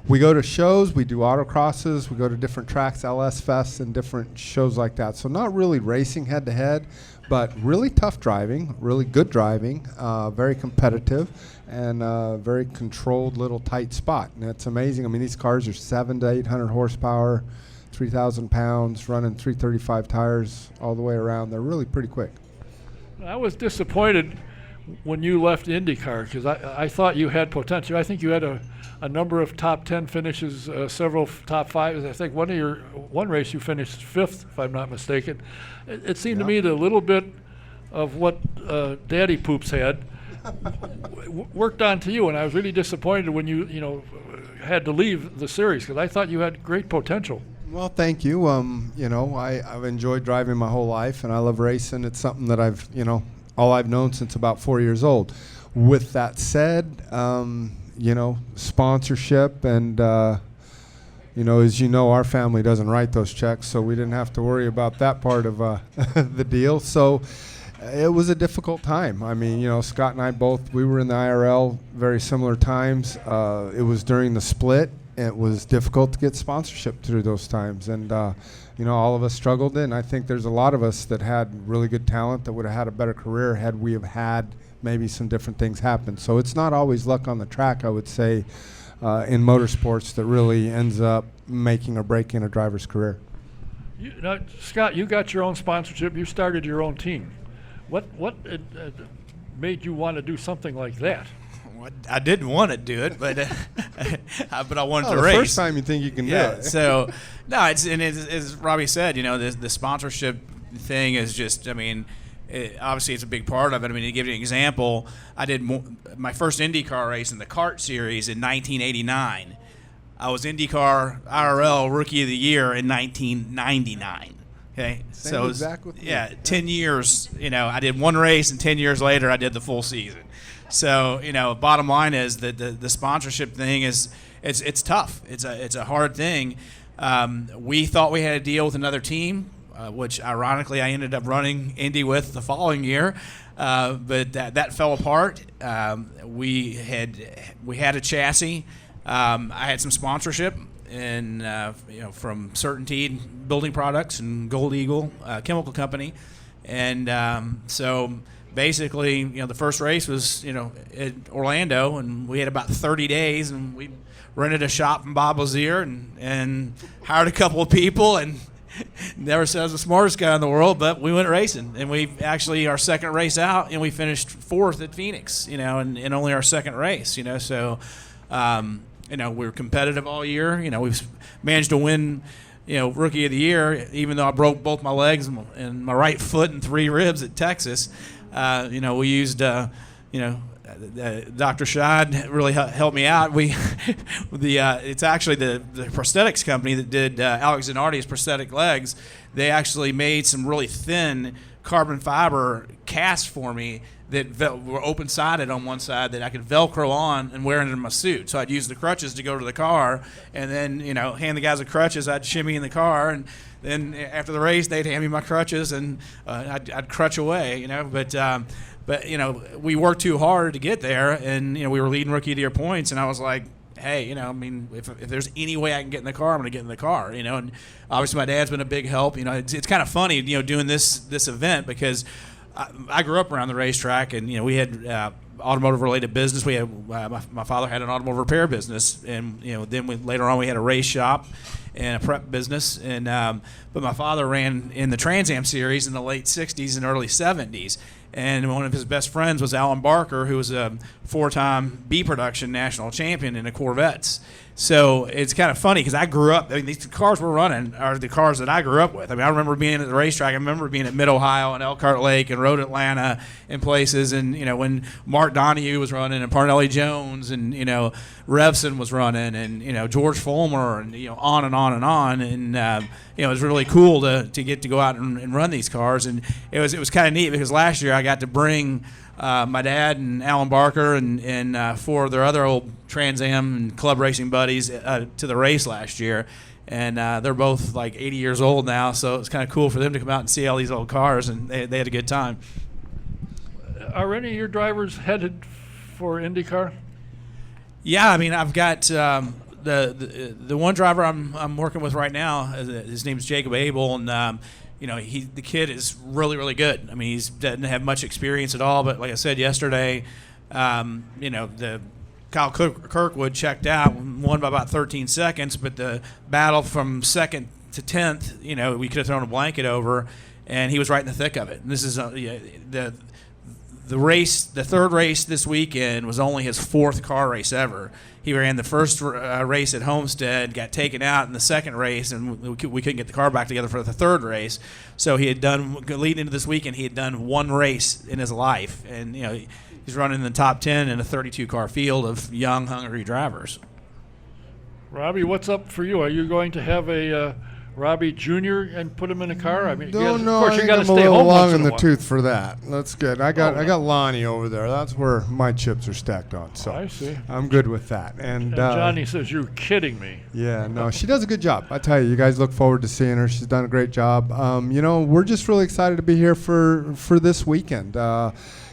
we go to shows, we do autocrosses, we go to different tracks, LS Fests, and different shows like that. So not really racing head-to-head, but really tough driving, really good driving, very competitive, and very controlled little tight spot. And it's amazing. I mean, these cars are 700 to 800 horsepower, 3,000 pounds, running 335 tires all the way around. They're really pretty quick. I was disappointed when you left IndyCar because I thought you had potential. I think you had a number of top 10 finishes, several top 5s. I think one race you finished 5th, if I'm not mistaken. It seemed to me that a little bit of what Daddy Poops had worked onto you, and I was really disappointed when you had to leave the series because I thought you had great potential. Well, thank you. I've enjoyed driving my whole life, and I love racing. It's something that all I've known since about 4 years old. With that said, sponsorship and As you know, our family doesn't write those checks, so we didn't have to worry about that part of the deal. So it was a difficult time. I mean, Scott and I we were in the IRL very similar times. It was during the split. It was difficult to get sponsorship through those times. And, all of us struggled, and I think there's a lot of us that had really good talent that would have had a better career had we have had maybe some different things happen. So it's not always luck on the track, I would say, in motorsports that really ends up making or breaking a driver's career. Scott, you got your own sponsorship. You started your own team. What made you want to do something like that? I didn't want to do it, but but I wanted to the race. First time you think you can do it. So no, as Robby said, the sponsorship thing is just. I mean, obviously it's a big part of it. I mean, to give you an example, I did my first IndyCar race in the kart series in 1989. I was IndyCar IRL Rookie of the Year in 1999. Okay, Same exact with me. 10 years. I did one race, and 10 years later, I did the full season. So, bottom line is that the sponsorship thing it's tough. It's a hard thing. We thought we had a deal with another team, which ironically I ended up running Indy with the following year, but that fell apart. We had a chassis. I had some sponsorship and from Certainty Building Products and Gold Eagle Chemical Company, and so. Basically, the first race was, at Orlando, and we had about 30 days, and we rented a shop from Bob Lazier and hired a couple of people, and never said I was the smartest guy in the world, but we went racing, and we actually, our second race out, and we finished 4th at Phoenix, in only our second race, so, we were competitive all year, we've managed to win, Rookie of the Year, even though I broke both my legs and my right foot and 3 ribs at Texas. We used, Dr. Scheid really helped me out. It's actually the prosthetics company that did Alex Zanardi's prosthetic legs. They actually made some really thin carbon fiber casts for me that were open-sided on one side that I could Velcro on and wear under my suit. So I'd use the crutches to go to the car, and then, hand the guys the crutches. I'd shimmy in the car, and then after the race, they'd hand me my crutches, and I'd crutch away, But we worked too hard to get there, and, we were leading Rookie of the Year points, and I was like, hey, if there's any way I can get in the car, I'm going to get in the car, and obviously my dad's been a big help. It's kind of funny, doing this event because I grew up around the racetrack, and we had automotive-related business. We had my father had an automotive repair business, and then later on we had a race shop and a prep business. And but my father ran in the Trans Am series in the late '60s and early '70s. And one of his best friends was Alan Barker, who was a 4-time B production national champion in the Corvettes. So it's kind of funny because I grew up. I mean, these cars we're running are the cars that I grew up with. I mean, I remember being at the racetrack. I remember being at Mid-Ohio and Elkhart Lake and Road Atlanta and places. And when Mark Donahue was running and Parnelli Jones and Revson was running and George Fulmer and on and on and on. And it was really cool to get to go out and run these cars. And it was kind of neat because last year I got to bring my dad and Alan Barker and 4 of their other old Trans Am and club racing buddies to the race last year. And they're both like 80 years old now, so it's kind of cool for them to come out and see all these old cars, and they had a good time. Are any of your drivers headed for IndyCar? Yeah, I mean, I've got the one driver I'm working with right now. His name is Jacob Abel, and the kid is really, really good. I mean, he doesn't have much experience at all, but like I said yesterday, the Kyle Kirkwood checked out, won by about 13 seconds, but the battle from 2nd to 10th, we could have thrown a blanket over, and he was right in the thick of it. And this is the race, the 3rd race this weekend was only his 4th car race ever. He ran the first race at Homestead, got taken out in the 2nd race, and we couldn't get the car back together for the 3rd race. So he had done, leading into this weekend, he had done 1 race in his life. And, he's running in the top 10 in a 32-car field of young, hungry drivers. Robby, what's up for you? Are you going to have a Robby Jr. and put him in a car? I mean, Don't of know. course I you think got to I'm a stay little home long once in in the a while. tooth for that. That's good. I got Loni over there. That's where my chips are stacked on. So I see. I'm good with that. And Johnny says, "You're kidding me." yeah, no, she does a good job. I tell you, you guys look forward to seeing her. She's done a great job. We're just really excited to be here for this weekend.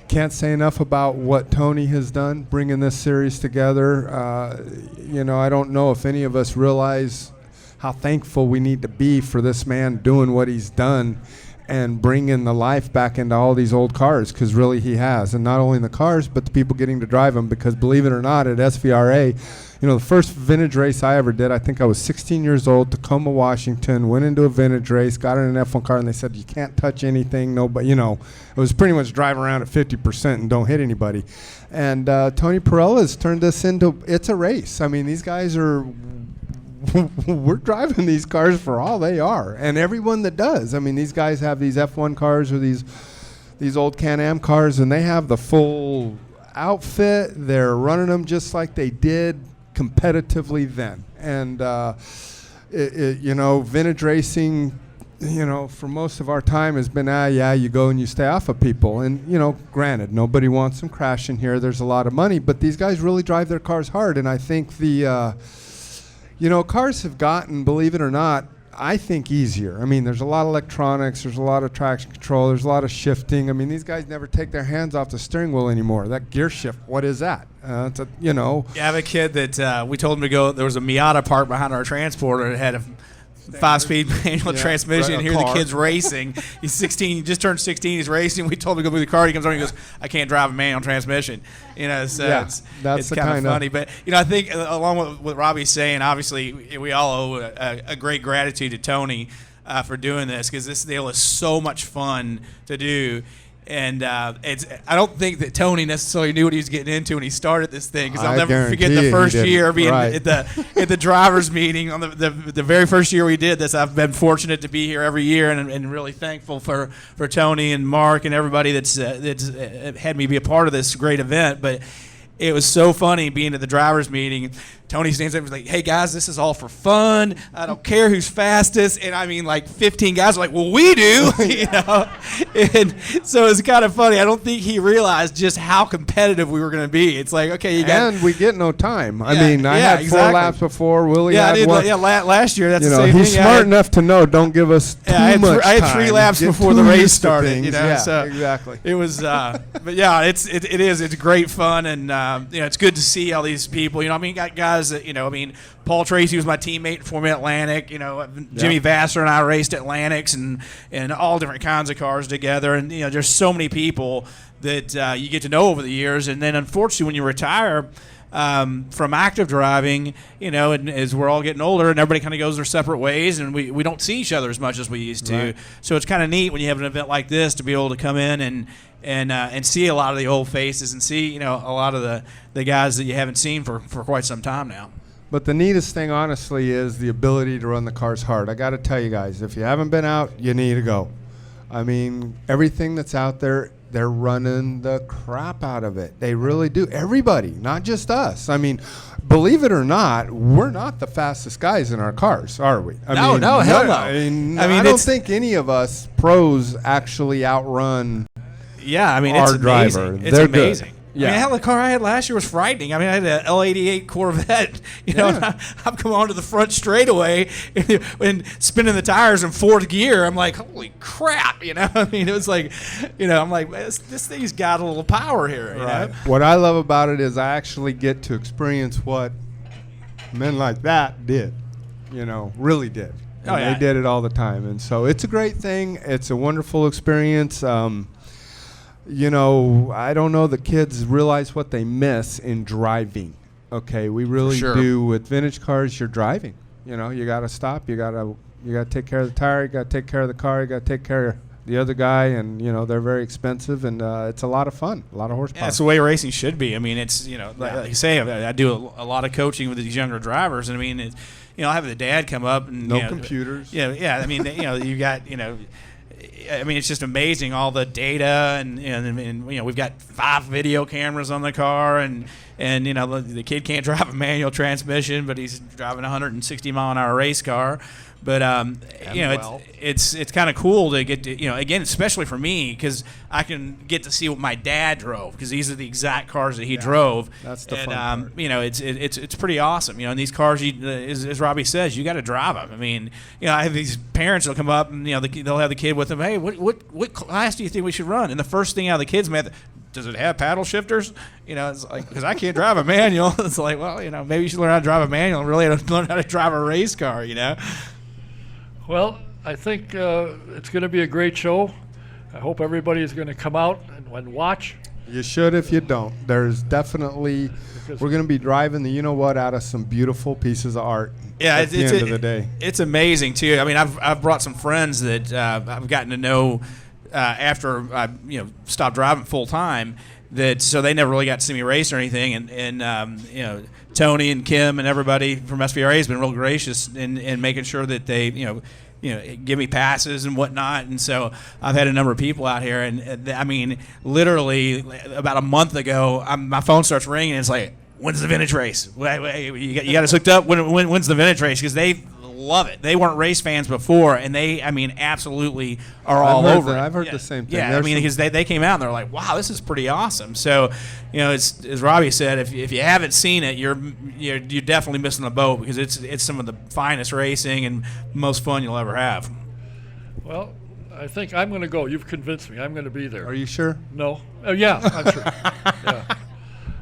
Can't say enough about what Tony has done, bringing this series together. I don't know if any of us realize how thankful we need to be for this man doing what he's done and bringing the life back into all these old cars, because really he has. And not only in the cars, but the people getting to drive them, because believe it or not, at SVRA, the first vintage race I ever did, I think I was 16 years old, Tacoma, Washington, went into a vintage race, got in an F1 car, and they said, you can't touch anything, nobody, it was pretty much drive around at 50% and don't hit anybody. And Tony Parella has turned this into, it's a race. I mean, these guys are, we're driving these cars for all they are, and everyone that does. I mean, these guys have these F1 cars or these old Can-Am cars, and they have the full outfit. They're running them just like they did competitively then. And vintage racing, for most of our time has been, you go and you stay off of people. And, granted, nobody wants them crashing here. There's a lot of money, but these guys really drive their cars hard. And I think the cars have gotten, believe it or not, I think easier. I mean, there's a lot of electronics, there's a lot of traction control, there's a lot of shifting. I mean, these guys never take their hands off the steering wheel anymore. That gear shift, what is that? Yeah, I have a kid that we told him to go. There was a Miata parked behind our transporter. It had a 5-speed manual transmission. Right, Here the kid's racing. He's 16. He just turned 16. He's racing. We told him to go move the car. He comes over and he goes, I can't drive a manual transmission. So that's it's kind of funny. But, I think along with what Robby's saying, obviously we all owe a great gratitude to Tony for doing this, because this deal is so much fun to do. And I don't think that Tony necessarily knew what he was getting into when he started this thing, because I'll never forget the first year being at the drivers meeting on the very first year we did this. I've been fortunate to be here every year, and really thankful for Tony and Mark and everybody that's had me be a part of this great event. But it was so funny being at the drivers meeting. Tony stands up and was like, hey, guys, this is all for fun. I don't care who's fastest. And I mean, like 15 guys were like, well, we do. And so it's kind of funny. I don't think he realized just how competitive we were going to be. It's like, okay, and we get no time. I had 4 laps before. Willie had one. Last year, that's the same he's thing. smart enough to know, don't give us too much time. I had 3 laps before the race started. So exactly. It was, but yeah, it's great fun, and it's good to see all these people. You got guys that, Paul Tracy was my teammate in Formula Atlantic. Jimmy Vassar and I raced Atlantics and all different kinds of cars together. And, there's so many people that you get to know over the years. And then, unfortunately, when you retire from active driving, and as we're all getting older and everybody kind of goes their separate ways, and we don't see each other as much as we used to. Right. So it's kind of neat when you have an event like this to be able to come in and see a lot of the old faces and see, a lot of the guys that you haven't seen for quite some time now. But the neatest thing, honestly, is the ability to run the cars hard. I got to tell you guys, if you haven't been out, you need to go. I mean, everything that's out there, they're running the crap out of it. They really do. Everybody, not just us. I mean, believe it or not, we're not the fastest guys in our cars, are we? No, hell no. I don't think any of us pros actually outrun it's our driver. Amazing. It's They're amazing. Good. Yeah. Hell, the car I had last year was frightening. I had an L88 Corvette. And I've come onto the front straightaway and spinning the tires in 4th gear. I'm like, holy crap! It was like, I'm like, this thing's got a little power here. Right. What I love about it is I actually get to experience what men like that did. Really did. And they did it all the time, and so it's a great thing. It's a wonderful experience. I don't know the kids realize what they miss in driving. Okay, we really do. With vintage cars, you're driving. You got to stop. You got to take care of the tire. You got to take care of the car. You got to take care of the other guy, and they're very expensive, and it's a lot of fun, a lot of horsepower. Yeah, that's the way racing should be. It's like you say, I do a lot of coaching with these younger drivers, and I have the dad come up and computers. You got it's just amazing, all the data, and we've got 5 video cameras on the car, and the kid can't drive a manual transmission, but he's driving a 160-mile-an-hour race car. But it's kind of cool to get to, again, especially for me, because I can get to see what my dad drove, because these are the exact cars that he drove. That's the fun part. It's pretty awesome. And these cars, as Robby says, you got to drive them. I mean, I have these parents that'll come up and they'll have the kid with them. Hey, what class do you think we should run? And the first thing out of the kid's mouth, does it have paddle shifters? It's like, because I can't drive a manual. It's like, well, maybe you should learn how to drive a manual and really learn how to drive a race car. Well, I think it's going to be a great show. I hope everybody is going to come out and watch. You should if you don't. There's definitely, we're going to be driving the you-know-what out of some beautiful pieces of art at the end of the day. It's amazing, too. I mean, I've brought some friends that I've gotten to know after I stopped driving full-time, so they never really got to see me race or anything. And Tony and Kim and everybody from SVRA has been real gracious in making sure that they, give me passes and whatnot. And so I've had a number of people out here. And I mean, literally about a month ago, my phone starts ringing and it's like, when's the vintage race? You got us hooked up? When's the vintage race? Because they love it. They weren't race fans before, and they, absolutely are all over it. I've heard the same thing. Yeah, because they came out and they're like, wow, this is pretty awesome. So, it's, as Robby said, if you haven't seen it, you're definitely missing the boat, because it's some of the finest racing and most fun you'll ever have. Well, I think I'm going to go. You've convinced me. I'm going to be there. Are you sure? No. Yeah, I'm sure. Yeah.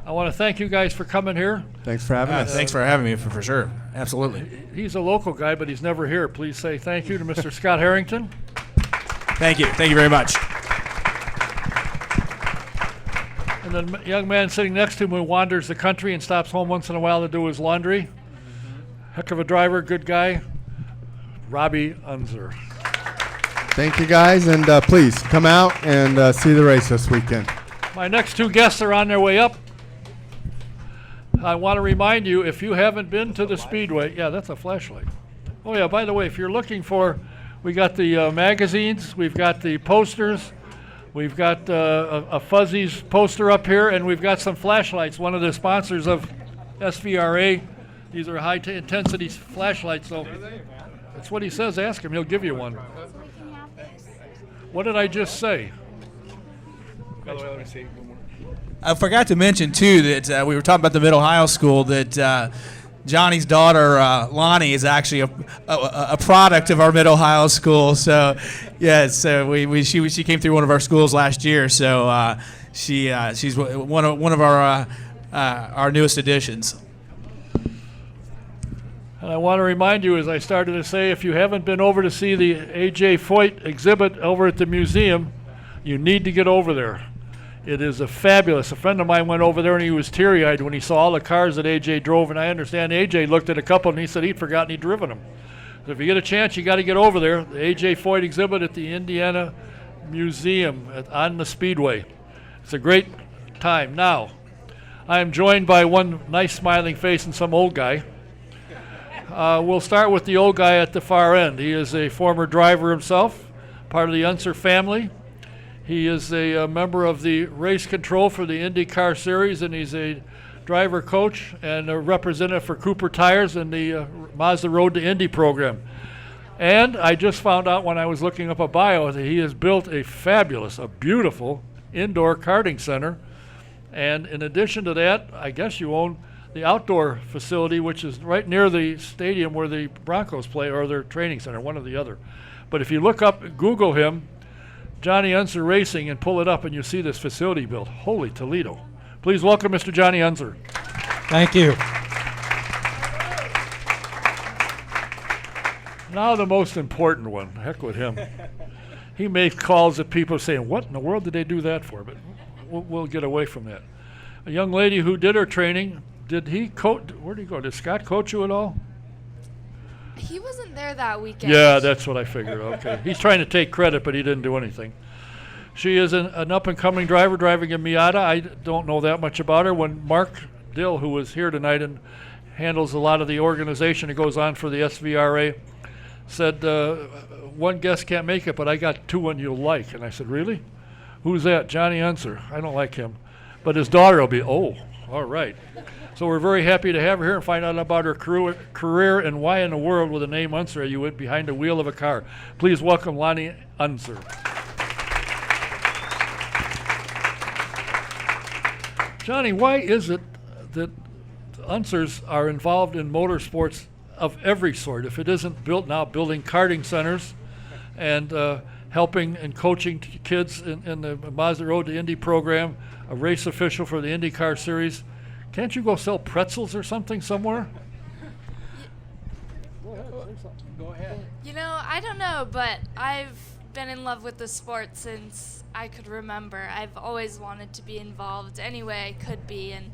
I want to thank you guys for coming here. Thanks for having us. Thanks for having me, for sure. Absolutely. He's a local guy, but he's never here. Please say thank you to Mr. Scott Harrington. Thank you. Thank you very much. And the young man sitting next to him who wanders the country and stops home once in a while to do his laundry. Heck of a driver, good guy, Robby Unser. Thank you, guys, and please come out and see the race this weekend. My next two guests are on their way up. I want to remind you, if you haven't been to the Speedway, yeah, that's a flashlight. Oh yeah, by the way, if you're looking for, we got the magazines, we've got the posters, we've got a Fuzzies poster up here, and we've got some flashlights. One of the sponsors of SVRA, these are high intensity flashlights, so that's what he says. Ask him, he'll give you one. What did I just say? By the way, let me see. I forgot to mention, too, that we were talking about the Mid-Ohio School, that Johnny's daughter, Loni, is actually a product of our Mid-Ohio School. So, yeah, so she came through one of our schools last year. So she's one of our newest additions. And I want to remind you, as I started to say, if you haven't been over to see the A.J. Foyt exhibit over at the museum, you need to get over there. It is a friend of mine went over there and he was teary-eyed when he saw all the cars that AJ drove, and I understand AJ looked at a couple and he said he'd forgotten he'd driven them. So if you get a chance, you got to get over there. The AJ Foyt exhibit at the Indiana Museum on the Speedway. It's a great time. Now, I am joined by one nice smiling face and some old guy. We'll start with the old guy at the far end. He is a former driver himself, part of the Unser family. He is a member of the race control for the IndyCar Series, and he's a driver coach and a representative for Cooper Tires and the Mazda Road to Indy program. And I just found out when I was looking up a bio that he has built a beautiful indoor karting center. And in addition to that, I guess you own the outdoor facility, which is right near the stadium where the Broncos play, or their training center, one or the other. But if you look up, Google him, Johnny Unser Racing, and pull it up, and you see this facility built. Holy Toledo. Please welcome Mr. Johnny Unser. Thank you. Now the most important one. Heck with him. He makes calls at people saying, what in the world did they do that for? But we'll get away from that. A young lady who did her training, did he coach? Where did he go? Did Scott coach you at all? He wasn't there that weekend. Yeah, that's what I figured. Okay. He's trying to take credit, but he didn't do anything. She is an up-and-coming driver driving a Miata. I don't know that much about her. When Mark Dill, who was here tonight and handles a lot of the organization that goes on for the SVRA, said, one guest can't make it, but I got two one you'll like. And I said, really? Who's that? Johnny Unser. I don't like him. But his daughter will be, oh, All right. So we're very happy to have her here and find out about her career and why in the world with the name Unser you went behind the wheel of a car. Please welcome Loni Unser. Johnny, why is it that Unsers are involved in motorsports of every sort? If it isn't building karting centers and helping and coaching kids in the Mazda Road to Indy program, a race official for the IndyCar series, can't you go sell pretzels or something somewhere? Go ahead. You know, I don't know, but I've been in love with the sport since I could remember. I've always wanted to be involved any way I could be, and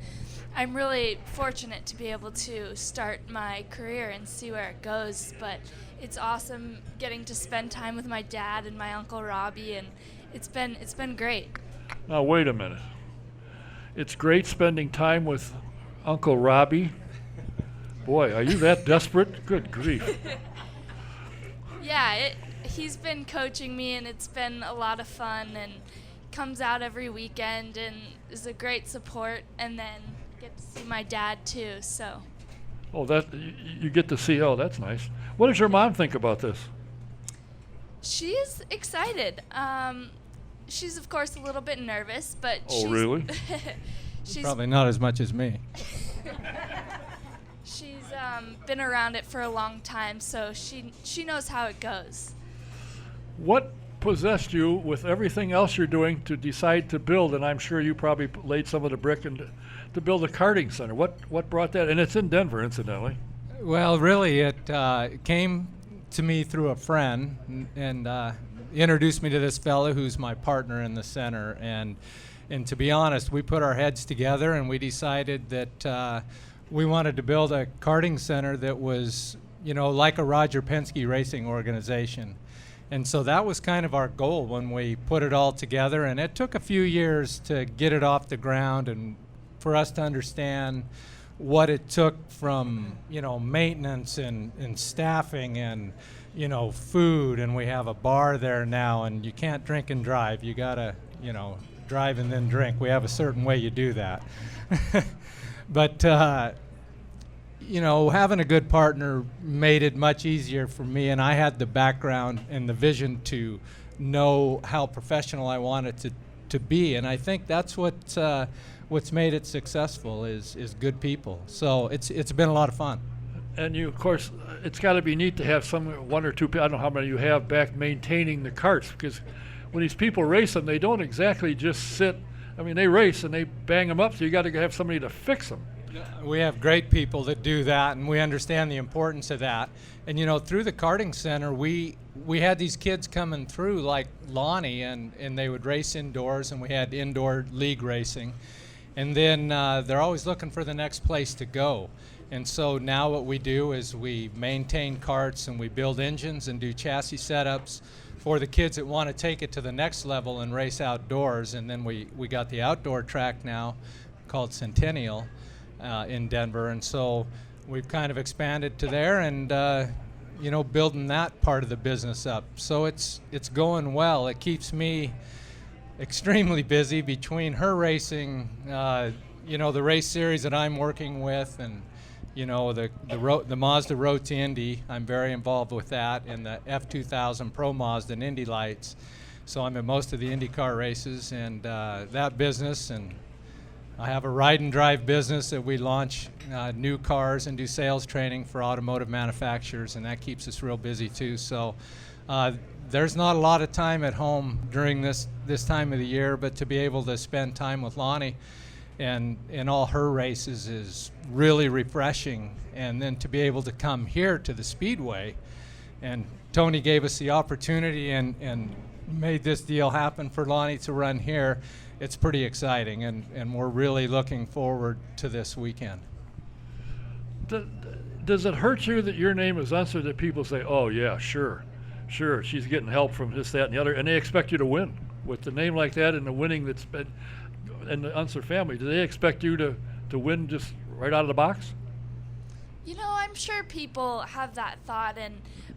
I'm really fortunate to be able to start my career and see where it goes. But it's awesome getting to spend time with my dad and my uncle Robby, and it's been great. Now wait a minute. It's great spending time with Uncle Robby. Boy, are you that desperate? Good grief. Yeah, he's been coaching me, and it's been a lot of fun, and comes out every weekend and is a great support, and then get to see my dad too, so. Oh, that you get to see. Oh, that's nice. What does your mom think about this? She's excited. She's of course a little bit nervous, but oh, really? she's probably not as much as me. She's been around it for a long time, so she knows how it goes. What possessed you with everything else you're doing to decide to build, and I'm sure you probably laid some of the brick to build a karting center? What brought that? And it's in Denver, incidentally. Well, really, it came to me through a friend, and introduced me to this fellow who's my partner in the center. And to be honest, we put our heads together and we decided that we wanted to build a karting center that was, like a Roger Penske racing organization. And so that was kind of our goal when we put it all together. And it took a few years to get it off the ground and for us to understand what it took from, maintenance and staffing and, food. And we have a bar there now, and you can't drink and drive. You gotta, drive and then drink. We have a certain way you do that. But, having a good partner made it much easier for me, and I had the background and the vision to know how professional I wanted to be, and I think that's what's made it successful is good people. So it's been a lot of fun. And you, of course, it's got to be neat to have one or two people, I don't know how many you have, back maintaining the carts, because when these people race them, they don't exactly just sit. I mean, they race and they bang them up, so you got to have somebody to fix them. We have great people that do that, and we understand the importance of that. And through the karting center, we had these kids coming through like Loni, and they would race indoors, and we had indoor league racing. And then they're always looking for the next place to go. And so now what we do is we maintain carts and we build engines and do chassis setups for the kids that want to take it to the next level and race outdoors. And then we got the outdoor track now called Centennial in Denver. And so we've kind of expanded to there and, building that part of the business up. So it's going well. It keeps me extremely busy between her racing, the race series that I'm working with, and the Mazda Road to Indy. I'm very involved with that, and the F2000 Pro Mazda and Indy Lights. So I'm in most of the IndyCar races and that business, and I have a ride and drive business that we launch new cars and do sales training for automotive manufacturers, and that keeps us real busy too. So there's not a lot of time at home during this time of the year, but to be able to spend time with Loni and in all her races is really refreshing. And then to be able to come here to the Speedway, and Tony gave us the opportunity and made this deal happen for Loni to run here. It's pretty exciting, and we're really looking forward to this weekend. Does it hurt you that your name is Unser, that people say, oh yeah, sure, she's getting help from this, that, and the other, and they expect you to win? With the name like that and the winning that's been in the Unser family, do they expect you to win just right out of the box? I'm sure people have that thought,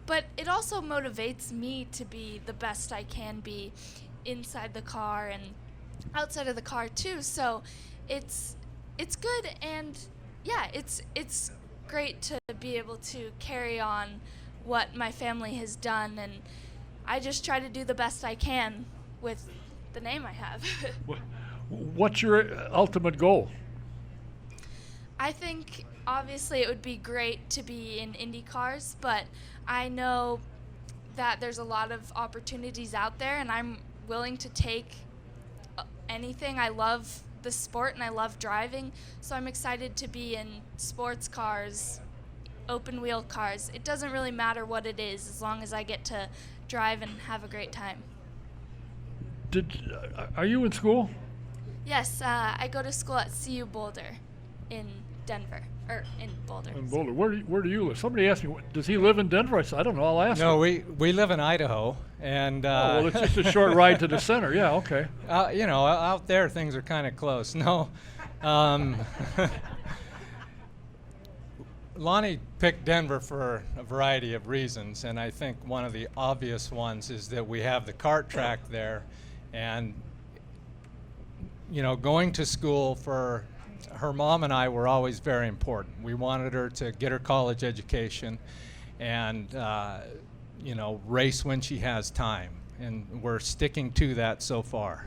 but it also motivates me to be the best I can be inside the car and outside of the car too. So it's it's good, and yeah, it's great to be able to carry on what my family has done, and I just try to do the best I can with the name I have. What's your ultimate goal? I think obviously it would be great to be in Indy cars, but I know that there's a lot of opportunities out there, and I'm willing to take anything. I love the sport and I love driving, so I'm excited to be in sports cars, open wheel cars. It doesn't really matter what it is as long as I get to drive and have a great time. Are you in school? Yes, I go to school at CU Boulder in Denver, or in Boulder. In Boulder. Where do you live? Somebody asked me, does he live in Denver? I said, I don't know. I'll ask him. No, we live in Idaho, and well, it's just a short ride to the center. Yeah, okay. You know, out there things are kind of close. No, Loni picked Denver for a variety of reasons, and I think one of the obvious ones is that we have the kart track there, and you know, going to school for her mom and I were always very important. We wanted her to get her college education and, you know, race when she has time. And we're sticking to that so far.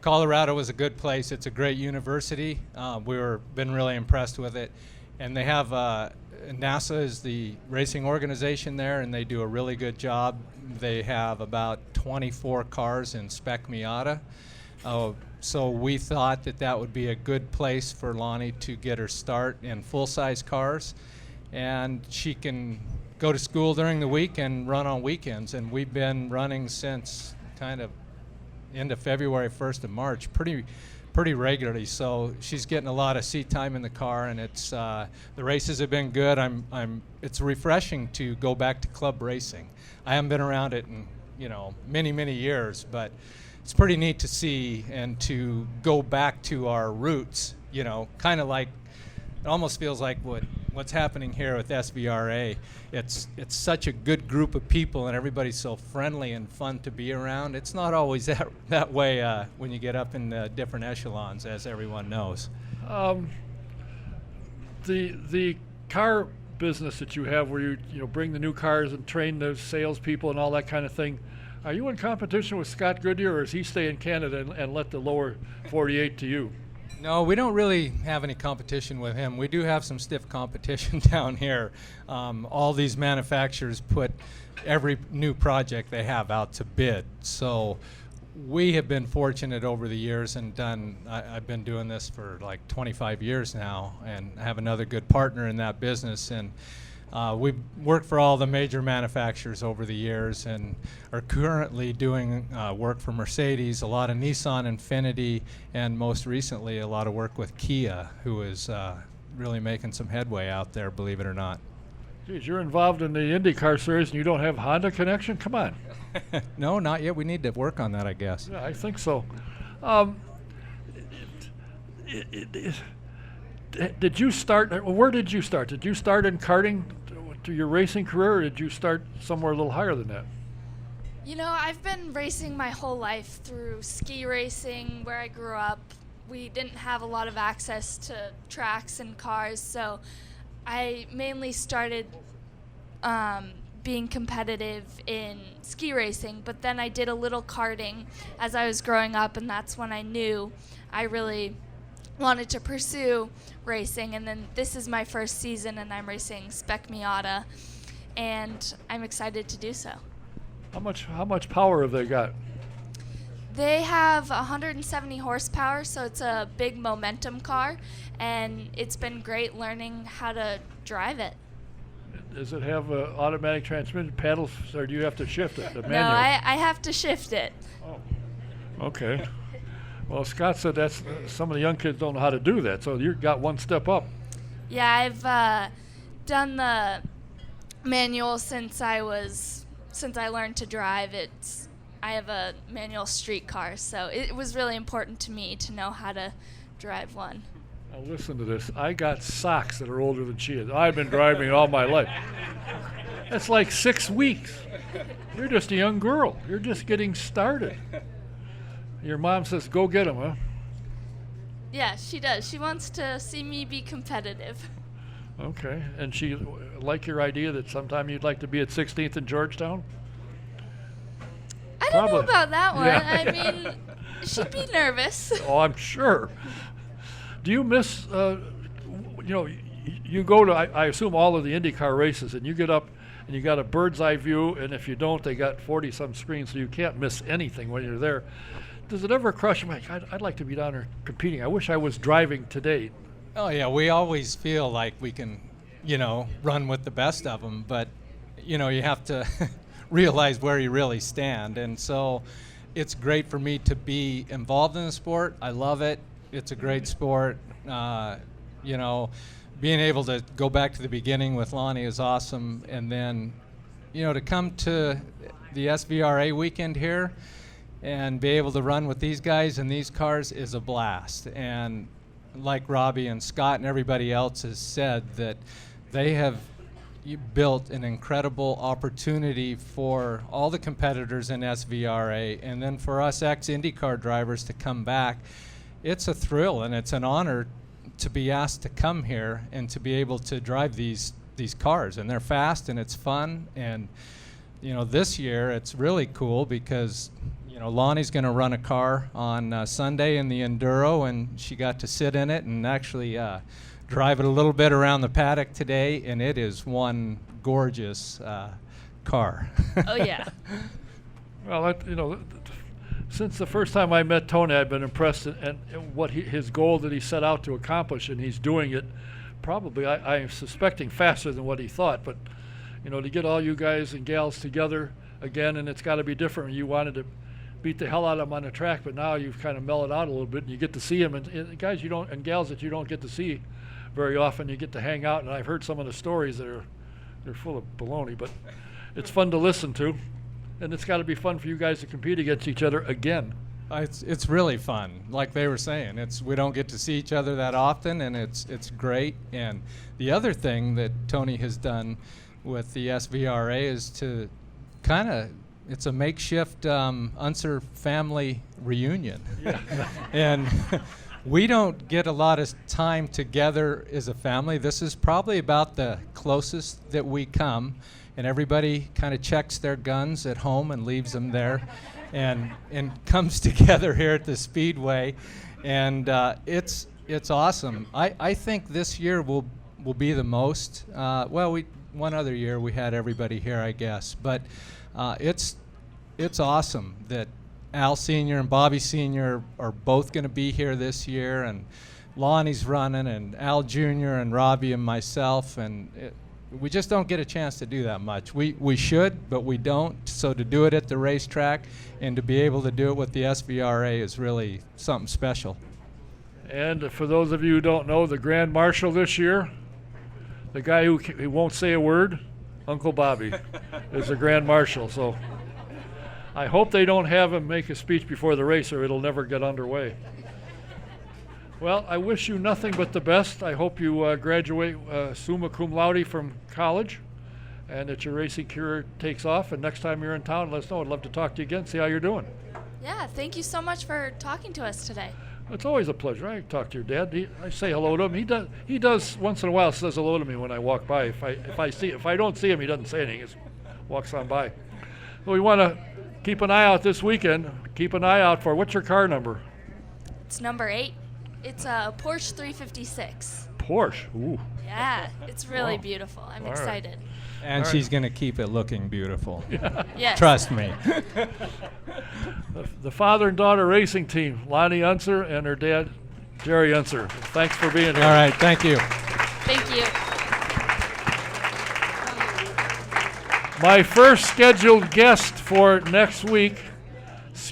Colorado is a good place. It's a great university. We've been really impressed with it. And they have, NASA is the racing organization there, and they do a really good job. They have about 24 cars in Spec Miata. So we thought that that would be a good place for Loni to get her start in full-size cars, and she can go to school during the week and run on weekends. And we've been running since kind of end of February, 1st of March, pretty regularly. So she's getting a lot of seat time in the car, and it's the races have been good. It's refreshing to go back to club racing. I haven't been around it in, you know, many years, but it's pretty neat to see and to go back to our roots, you know, kind of like, it almost feels like what's happening here with SVRA. It's such a good group of people, and everybody's so friendly and fun to be around. It's not always that way when you get up in the different echelons, as everyone knows. The car business that you have, where you bring the new cars and train the salespeople and all that kind of thing, are you in competition with Scott Goodyear, or does he stay in Canada and let the lower 48 to you? No, we don't really have any competition with him. We do have some stiff competition down here. All these manufacturers put every new project they have out to bid. So we have been fortunate over the years and I've been doing this for like 25 years now, and have another good partner in that business. And we've worked for all the major manufacturers over the years and are currently doing work for Mercedes, a lot of Nissan, Infiniti, and most recently a lot of work with Kia, who is really making some headway out there, believe it or not. Geez, you're involved in the IndyCar series and you don't have Honda connection? Come on. No, not yet. We need to work on that, I guess. Yeah, I think so. Did you start, where did you start? Did you start in karting to your racing career, or did you start somewhere a little higher than that? You know, I've been racing my whole life through ski racing where I grew up. We didn't have a lot of access to tracks and cars, so I mainly started being competitive in ski racing, but then I did a little karting as I was growing up, and that's when I knew I really wanted to pursue racing. And then this is my first season, and I'm racing Spec Miata, and I'm excited to do so. How much power have they got? They have 170 horsepower, so it's a big momentum car, and it's been great learning how to drive it. Does it have automatic transmission paddles, or do you have to shift it? The No, manual? I have to shift it. Oh, okay. Well, Scott said that's some of the young kids don't know how to do that, so you got one step up. Yeah, I've done the manual since I learned to drive. I have a manual street car, so it was really important to me to know how to drive one. Now listen to this. I got socks that are older than she is. I've been driving all my life. That's like 6 weeks. You're just a young girl. You're just getting started. Your mom says, go get them, huh? Yeah, she does. She wants to see me be competitive. Okay. And she like your idea that sometime you'd like to be at 16th in Georgetown? I don't know Probably. about that one. Yeah. I mean, she'd be nervous. Oh, I'm sure. Do you miss, you go to, I assume, all of the IndyCar races, and you get up and you got a bird's eye view, and if you don't, they got 40-some screens, so you can't miss anything when you're there. Does it ever crush you? Like, I'd like to be down there competing. I wish I was driving today. Oh yeah, we always feel like we can, run with the best of them, but you have to realize where you really stand. And so it's great for me to be involved in the sport. I love it. It's a great sport. Being able to go back to the beginning with Loni is awesome. And then, to come to the SVRA weekend here and be able to run with these guys and these cars is a blast. And like Robby and Scott and everybody else has said, that they have built an incredible opportunity for all the competitors in SVRA, and then for us ex-IndyCar drivers to come back. It's a thrill and it's an honor to be asked to come here and to be able to drive these cars, and they're fast and it's fun. And this year it's really cool because Loni's going to run a car on Sunday in the Enduro, and she got to sit in it and actually drive it a little bit around the paddock today, and it is one gorgeous car. Oh, yeah. Well, since the first time I met Tony, I've been impressed and what his goal that he set out to accomplish, and he's doing it probably, I am suspecting, faster than what he thought. But, to get all you guys and gals together again, and it's got to be different. You wanted to beat the hell out of him on the track, but now you've kind of mellowed out a little bit, and you get to see him, and guys and gals that you don't get to see very often, you get to hang out. And I've heard some of the stories that they're full of baloney, but it's fun to listen to, and it's got to be fun for you guys to compete against each other again. It's really fun. Like they were saying, we don't get to see each other that often, and it's great. And the other thing that Tony has done with the SVRA is to it's a makeshift Unser family reunion. Yeah. And we don't get a lot of time together as a family. This is probably about the closest that we come, and everybody kind of checks their guns at home and leaves them there and comes together here at the Speedway. And it's awesome. I think this year will be the most. One other year we had everybody here, I guess. But it's awesome that Al Sr. and Bobby Sr. are both going to be here this year, and Loni's running, and Al Jr. and Robby and myself, and we just don't get a chance to do that much. We should, but we don't. So to do it at the racetrack and to be able to do it with the SVRA is really something special. And for those of you who don't know, the Grand Marshal this year, the guy who won't say a word, Uncle Bobby, is the Grand Marshal. So I hope they don't have him make a speech before the race, or it'll never get underway. Well, I wish you nothing but the best. I hope you graduate summa cum laude from college, and that your racing career takes off. And next time you're in town, let us know. I'd love to talk to you again, see how you're doing. Yeah, thank you so much for talking to us today. It's always a pleasure. I talk to your dad. I say hello to him. He does once in a while says hello to me when I walk by. If I don't see him, he doesn't say anything. He just walks on by. Well, we want to keep an eye out this weekend. Keep an eye out for, what's your car number? It's number 8. It's a Porsche 356. Porsche. Ooh. Yeah, it's really Wow. beautiful. I'm All right. excited. And All she's right. going to keep it looking beautiful. Yes. Trust me. The father and daughter racing team, Loni Unser and her dad, Jerry Unser. Thanks for being here. All right, thank you. Thank you. My first scheduled guest for next week,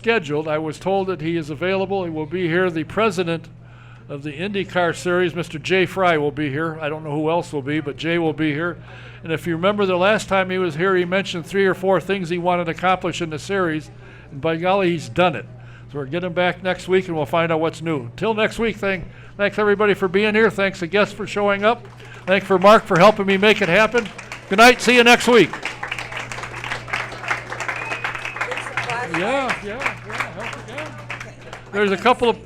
I was told that he is available. He will be here. The president of the IndyCar Series, Mr. Jay Fry, will be here. I don't know who else will be, but Jay will be here. And if you remember the last time he was here, he mentioned 3 or 4 things he wanted to accomplish in the series, and by golly, he's done it. So we're getting him back next week, and we'll find out what's new. Till next week, thanks everybody for being here. Thanks the guests for showing up. Thanks for Mark for helping me make it happen. Good night. See you next week. Yeah. Help again. There's a couple of